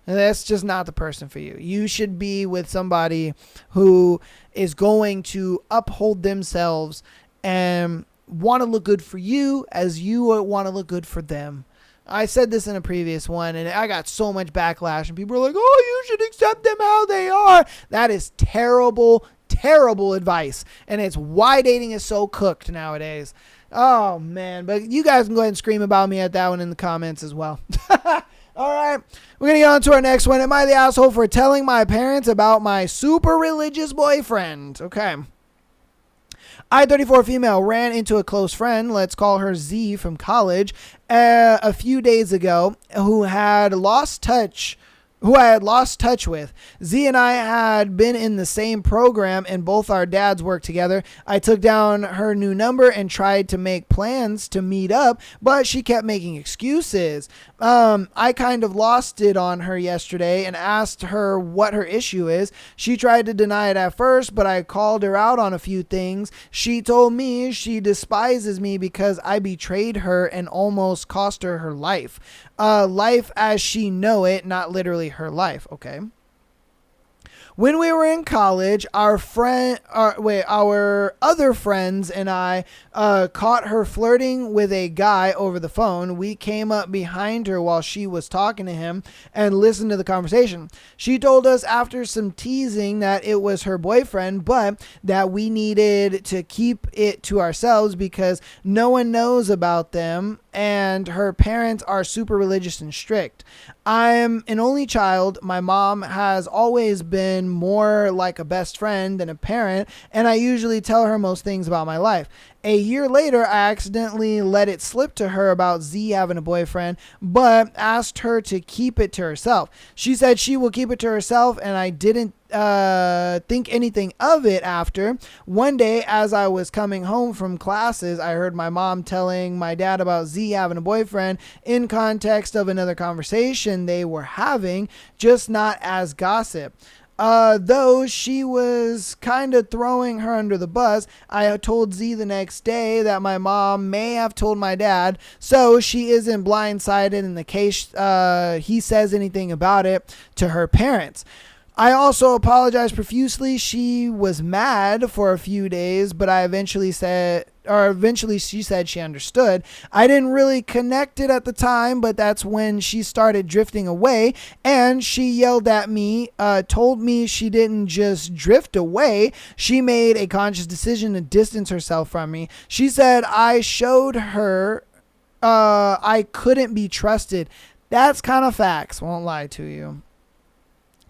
And that's just not the person for you. You should be with somebody who is going to uphold themselves and want to look good for you as you want to look good for them. I said this in a previous one, and I got so much backlash, and people are like, oh, you should accept them how they are. That is terrible, terrible advice, and it's why dating is so cooked nowadays. Oh, man, but you guys can go ahead and scream about me at that one in the comments as well. All right, we're going to get on to our next one. Am I the asshole for telling my parents about my super religious boyfriend? Okay. I, 34 female, ran into a close friend, let's call her Z from college, a few days ago, who had lost touch who I had lost touch with. Z and I had been in the same program and both our dads worked together. I took down her new number and tried to make plans to meet up, but she kept making excuses. I kind of lost it on her yesterday and asked her what her issue is. She tried to deny it at first, but I called her out on a few things. She told me she despises me because I betrayed her and almost cost her her life. Life as she know it, not literally her life. Okay. When we were in college, our other friends and I caught her flirting with a guy over the phone. We came up behind her while she was talking to him and listened to the conversation. She told us after some teasing that it was her boyfriend, but that we needed to keep it to ourselves because no one knows about them and her parents are super religious and strict. I'm an only child. My mom has always been more like a best friend than a parent, and I usually tell her most things about my life. A year later, I accidentally let it slip to her about Z having a boyfriend, but asked her to keep it to herself. She said she will keep it to herself, and I didn't think anything of it after. One day, as I was coming home from classes, I heard my mom telling my dad about Z having a boyfriend in context of another conversation they were having, just not as gossip. Though she was kind of throwing her under the bus, I told Z the next day that my mom may have told my dad, so she isn't blindsided in the case he says anything about it to her parents. I also apologized profusely. She was mad for a few days, but eventually she said she understood. I didn't really connect it at the time, but that's when she started drifting away, and she yelled at me, told me she didn't just drift away. She made a conscious decision to distance herself from me. She said I showed her I couldn't be trusted. That's kind of facts, won't lie to you.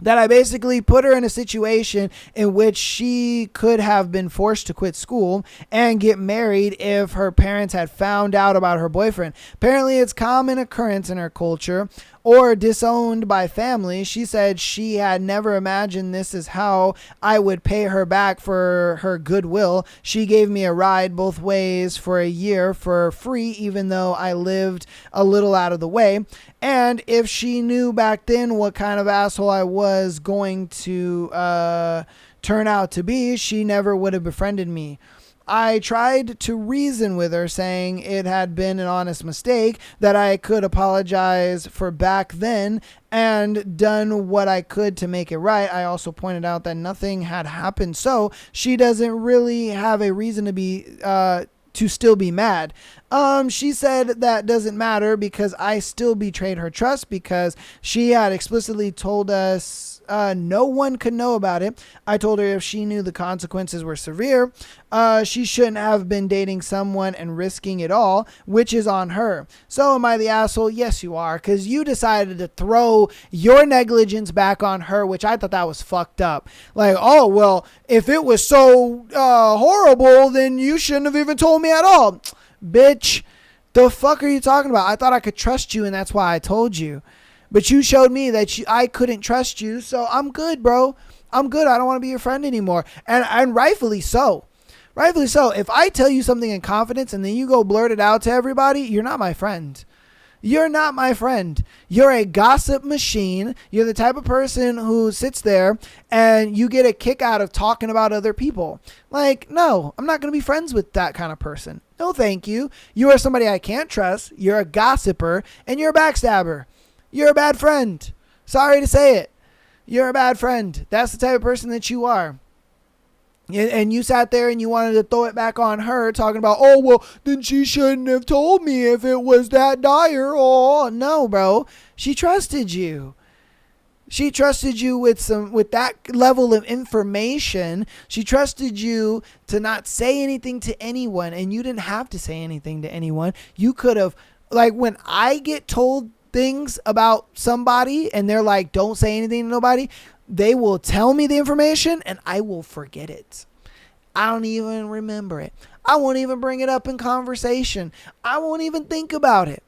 That I basically put her in a situation in which she could have been forced to quit school and get married if her parents had found out about her boyfriend. Apparently, it's common occurrence in her culture, or disowned by family. She said she had never imagined this is how I would pay her back for her goodwill. She gave me a ride both ways for a year for free, even though I lived a little out of the way. And if she knew back then what kind of asshole I was going to turn out to be, she never would have befriended me. I tried to reason with her, saying it had been an honest mistake, that I could apologize for back then and done what I could to make it right. I also pointed out that nothing had happened, so she doesn't really have a reason to still be mad. She said that doesn't matter because I still betrayed her trust because she had explicitly told us no one could know about it. I told her if she knew the consequences were severe, she shouldn't have been dating someone and risking it all, which is on her. So am I the asshole? Yes, you are, because you decided to throw your negligence back on her, which I thought that was fucked up. Like, oh, well, if it was so horrible, then you shouldn't have even told me at all. Bitch, the fuck are you talking about? I thought I could trust you, and that's why I told you. But you showed me that I couldn't trust you, so I'm good, bro. I'm good. I don't want to be your friend anymore. And rightfully so. Rightfully so. If I tell you something in confidence and then you go blurt it out to everybody, you're not my friend. You're not my friend. You're a gossip machine. You're the type of person who sits there and you get a kick out of talking about other people. Like, no, I'm not going to be friends with that kind of person. No, thank you. You are somebody I can't trust. You're a gossiper and you're a backstabber. You're a bad friend. Sorry to say it. You're a bad friend. That's the type of person that you are. And you sat there and you wanted to throw it back on her, talking about, oh, well, then she shouldn't have told me if it was that dire. Oh, no, bro. She trusted you. She trusted you with that level of information. She trusted you to not say anything to anyone, and you didn't have to say anything to anyone. You could have, like, when I get told things about somebody and they're like, don't say anything to nobody, they will tell me the information and I will forget it. I don't even remember it. I won't even bring it up in conversation. I won't even think about it.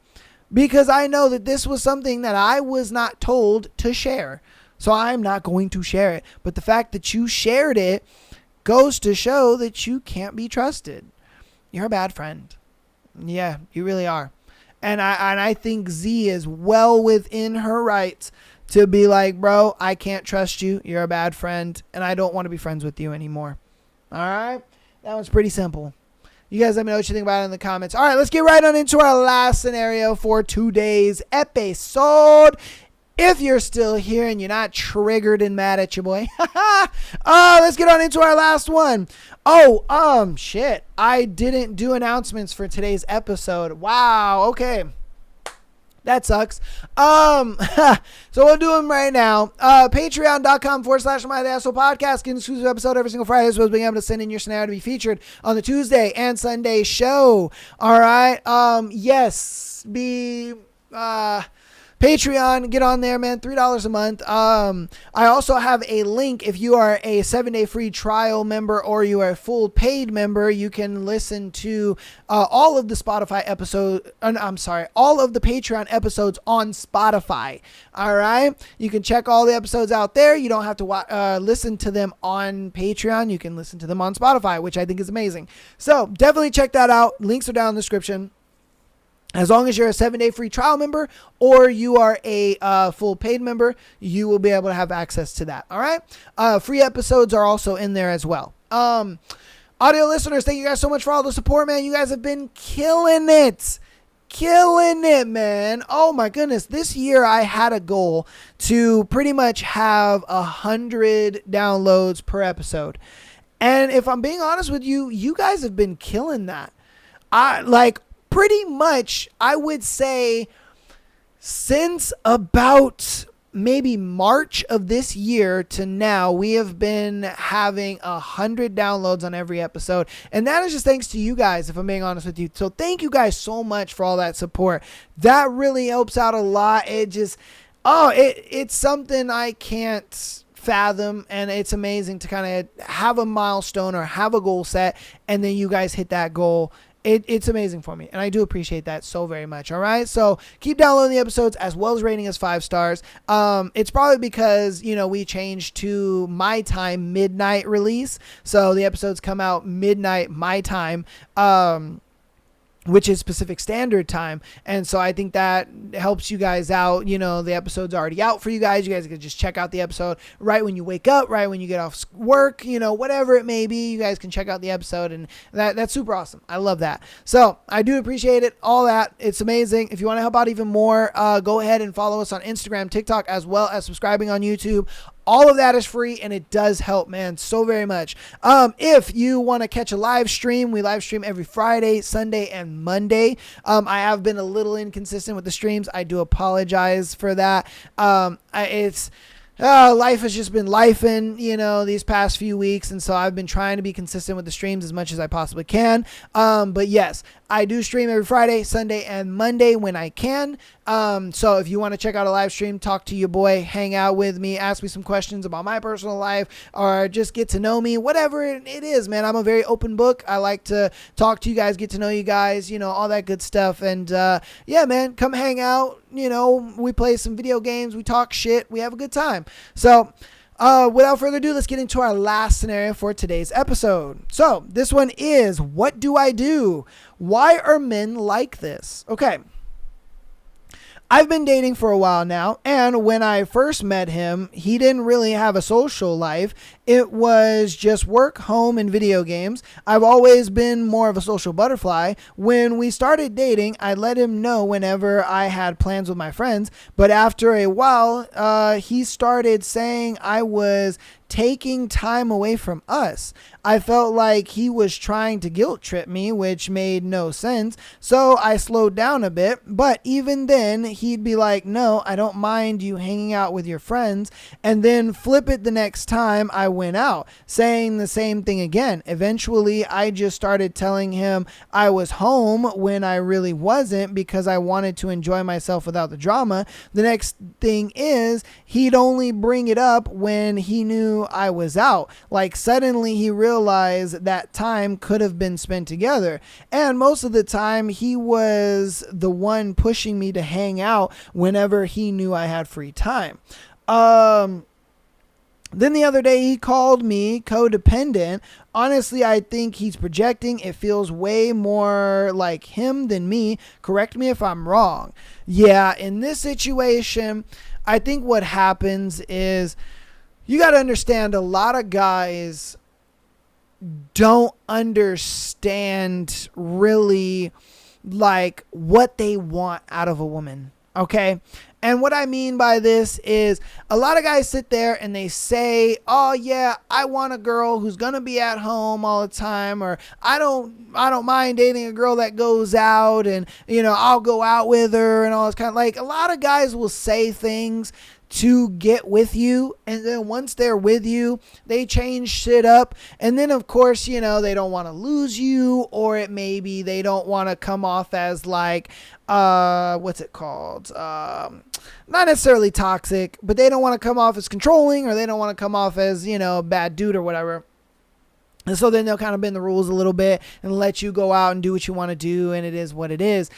because I know that this was something that I was not told to share. So I'm not going to share it. But the fact that you shared it goes to show that you can't be trusted. You're a bad friend. Yeah, you really are. And I think Z is well within her rights to be like, bro, I can't trust you. You're a bad friend, and I don't want to be friends with you anymore. All right? That was pretty simple. You guys let me know what you think about it in the comments. All right, let's get right on into our last scenario for today's episode. If you're still here and you're not triggered and mad at your boy. Let's get on into our last one. Shit. I didn't do announcements for today's episode. Wow. Okay. That sucks. So we'll do them right now. Patreon.com/MyDasshole Podcast. Get an exclusive episode every single Friday, as well as being able to send in your scenario to be featured on the Tuesday and Sunday show. All right. Patreon, get on there, man. $3 a month. I also have a link. If you are a 7-day free trial member or you are a full paid member, you can listen to all of the Spotify episodes. All of the Patreon episodes on Spotify. All right. You can check all the episodes out there. You don't have to listen to them on Patreon. You can listen to them on Spotify, which I think is amazing. So definitely check that out. Links are down in the description. As long as you're a 7-day free trial member or you are a full paid member, you will be able to have access to that. All right. Free episodes are also in there as well. Audio listeners, thank you guys so much for all the support, man. You guys have been killing it. Killing it, man. Oh my goodness. This year I had a goal to pretty much have 100 downloads per episode. And if I'm being honest with you, you guys have been killing that. Pretty much, I would say, since about maybe March of this year to now, we have been having 100 downloads on every episode. And that is just thanks to you guys, if I'm being honest with you. So thank you guys so much for all that support. That really helps out a lot. It's something I can't fathom, and it's amazing to kind of have a milestone or have a goal set, and then you guys hit that goal. It's amazing for me, and I do appreciate that so very much. All right, so keep downloading the episodes as well as rating us 5 stars. It's probably because we changed to my time midnight release, so the episodes come out midnight my time. Which is Pacific Standard Time. And so I think that helps you guys out. The episode's already out for you guys. You guys can just check out the episode right when you wake up, right when you get off work, whatever it may be. You guys can check out the episode, and that's super awesome. I love that. So I do appreciate it. All that. It's amazing. If you want to help out even more, go ahead and follow us on Instagram, TikTok, as well as subscribing on YouTube. All of that is free, and it does help, man, so very much. If you want to catch a live stream, we live stream every Friday, Sunday, and Monday. I have been a little inconsistent with the streams. I do apologize for that. Life has just been lifing, these past few weeks. And so I've been trying to be consistent with the streams as much as I possibly can. But yes, I do stream every Friday, Sunday, and Monday when I can. So if you want to check out a live stream, talk to your boy, hang out with me, ask me some questions about my personal life, or just get to know me, whatever it is, man. I'm a very open book. I like to talk to you guys, get to know you guys, all that good stuff. And yeah, man, come hang out. We play some video games, we talk shit, we have a good time. So without further ado, let's get into our last scenario for today's episode. So this one is, what do I do? Why are men like this? Okay. I've been dating for a while now, and when I first met him, he didn't really have a social life. It was just work, home, and video games. I've always been more of a social butterfly. When we started dating, I let him know whenever I had plans with my friends, but after a while, he started saying I was taking time away from us. I felt like he was trying to guilt trip me, which made no sense. So I slowed down a bit, but even then he'd be like, no, I don't mind you hanging out with your friends, and then flip it the next time I went out, saying the same thing again. Eventually I just started telling him I was home when I really wasn't, because I wanted to enjoy myself without the drama. The next thing is, he'd only bring it up when he knew knew I was out. Like suddenly he realized that time could have been spent together. And most of the time he was the one pushing me to hang out whenever he knew I had free time. Then the other day he called me codependent. Honestly, I think he's projecting. It feels way more like him than me. Correct me if I'm wrong. Yeah, in this situation, I think what happens is you got to understand a lot of guys don't understand really like what they want out of a woman. Okay. And what I mean by this is a lot of guys sit there and they say, oh yeah, I want a girl who's going to be at home all the time, or I don't mind dating a girl that goes out and, you know, I'll go out with her and all this kind of, like, a lot of guys will say things to get with you, and then once they're with you, they change shit up, and then of course, you know, they don't want to lose you, or it maybe they don't want to come off as like what's it called, not necessarily toxic, but they don't want to come off as controlling, or they don't want to come off as, you know, a bad dude or whatever. And so then they'll kind of bend the rules a little bit and let you go out and do what you want to do, and it is what it is.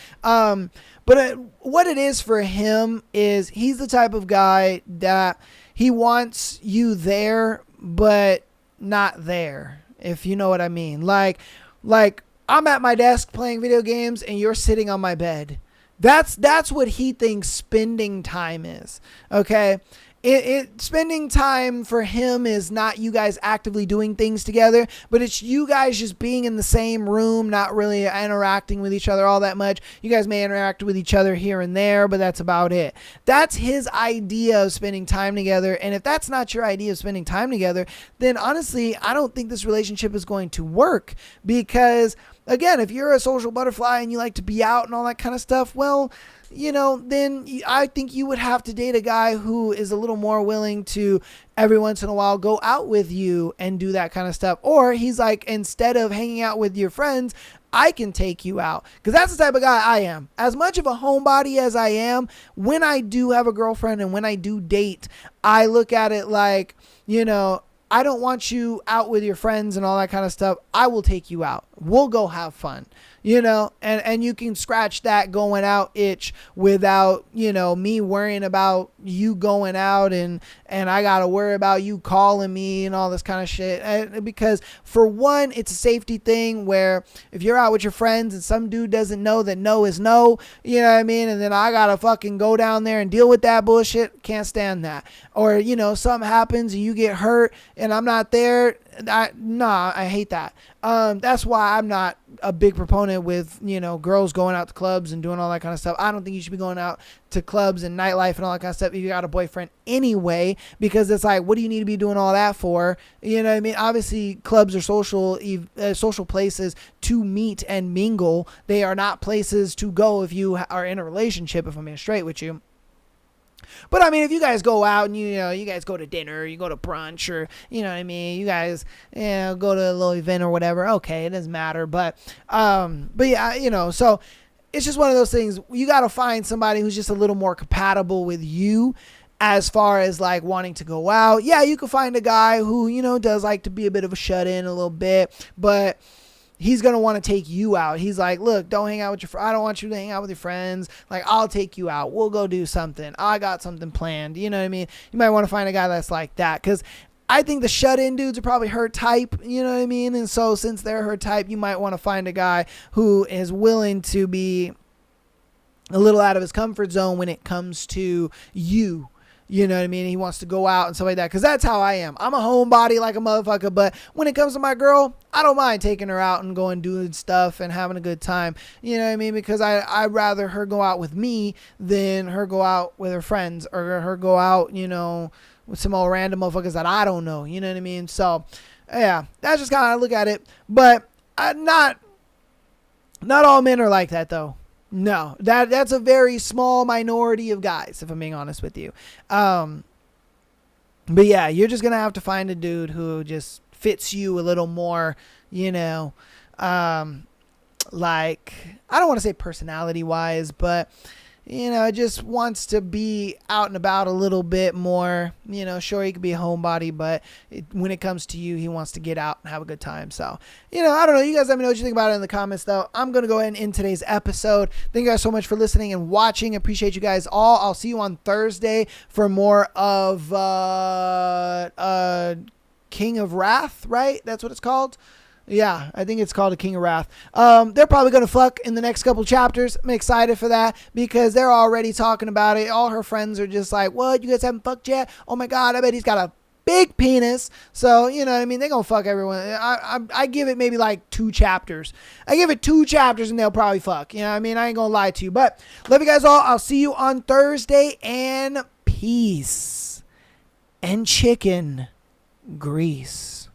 But what it is for him is he's the type of guy that he wants you there, but not there, if you know what I mean. Like I'm at my desk playing video games and you're sitting on my bed. That's what he thinks spending time is. Okay. Spending time for him is not you guys actively doing things together, but it's you guys just being in the same room, not really interacting with each other all that much. You guys may interact with each other here and there, but that's about it. That's his idea of spending time together. And if that's not your idea of spending time together, then honestly, I don't think this relationship is going to work, because again, if you're a social butterfly and you like to be out and all that kind of stuff, well, you know, then I think you would have to date a guy who is a little more willing to every once in a while go out with you and do that kind of stuff. Or he's like, instead of hanging out with your friends, I can take you out. Because that's the type of guy I am. As much of a homebody as I am, when I do have a girlfriend and when I do date, I look at it like, you know, I don't want you out with your friends and all that kind of stuff. I will take you out. We'll go have fun, you know, and you can scratch that going out itch without, you know, me worrying about you going out and I got to worry about you calling me and all this kind of shit. Because for one, it's a safety thing where if you're out with your friends and some dude doesn't know that no is no, you know what I mean? And then I got to fucking go down there and deal with that bullshit. Can't stand that. Or, you know, something happens and you get hurt and I'm not there. I hate that. That's why I'm not a big proponent with, you know, girls going out to clubs and doing all that kind of stuff. I don't think you should be going out to clubs and nightlife and all that kind of stuff if you got a boyfriend anyway, because it's like, what do you need to be doing all that for? You know what I mean? Obviously, clubs are social places to meet and mingle. They are not places to go if you are in a relationship, if I'm being straight with you. But I mean, if you guys go out and you guys go to dinner, you go to brunch, or you know what I mean, you guys go to a little event or whatever, okay, it doesn't matter. But yeah, you know, so it's just one of those things. You got to find somebody who's just a little more compatible with you as far as like wanting to go out. Yeah, you can find a guy who, you know, does like to be a bit of a shut-in a little bit, but he's going to want to take you out. He's like, look, don't hang out with I don't want you to hang out with your friends. Like, I'll take you out. We'll go do something. I got something planned. You know what I mean? You might want to find a guy that's like that, because I think the shut-in dudes are probably her type. You know what I mean? And so since they're her type, you might want to find a guy who is willing to be a little out of his comfort zone when it comes to you. You know what I mean? He wants to go out and stuff like that. Because that's how I am. I'm a homebody like a motherfucker. But when it comes to my girl, I don't mind taking her out and going doing stuff and having a good time. You know what I mean? Because I'd rather her go out with me than her go out with her friends, or her go out, you know, with some old random motherfuckers that I don't know. You know what I mean? So, yeah, that's just kind of how I look at it. But not all men are like that, though. No, that's a very small minority of guys, if I'm being honest with you. But yeah, you're just going to have to find a dude who just fits you a little more, you know, like, I don't want to say personality wise, but just wants to be out and about a little bit more. Sure, he could be a homebody, but when it comes to you, he wants to get out and have a good time. So, I don't know. You guys let me know what you think about it in the comments, though. I'm going to go ahead and end today's episode. Thank you guys so much for listening and watching. Appreciate you guys all. I'll see you on Thursday for more of King of Wrath, right? That's what it's called. Yeah, I think it's called A King of Wrath. They're probably going to fuck in the next couple chapters. I'm excited for that because they're already talking about it. All her friends are just like, what? You guys haven't fucked yet? Oh my God, I bet he's got a big penis. So, you know what I mean? They're going to fuck everyone. I give it maybe like 2 chapters. I give it 2 chapters and they'll probably fuck. You know what I mean? I ain't going to lie to you. But love you guys all. I'll see you on Thursday, and peace and chicken grease.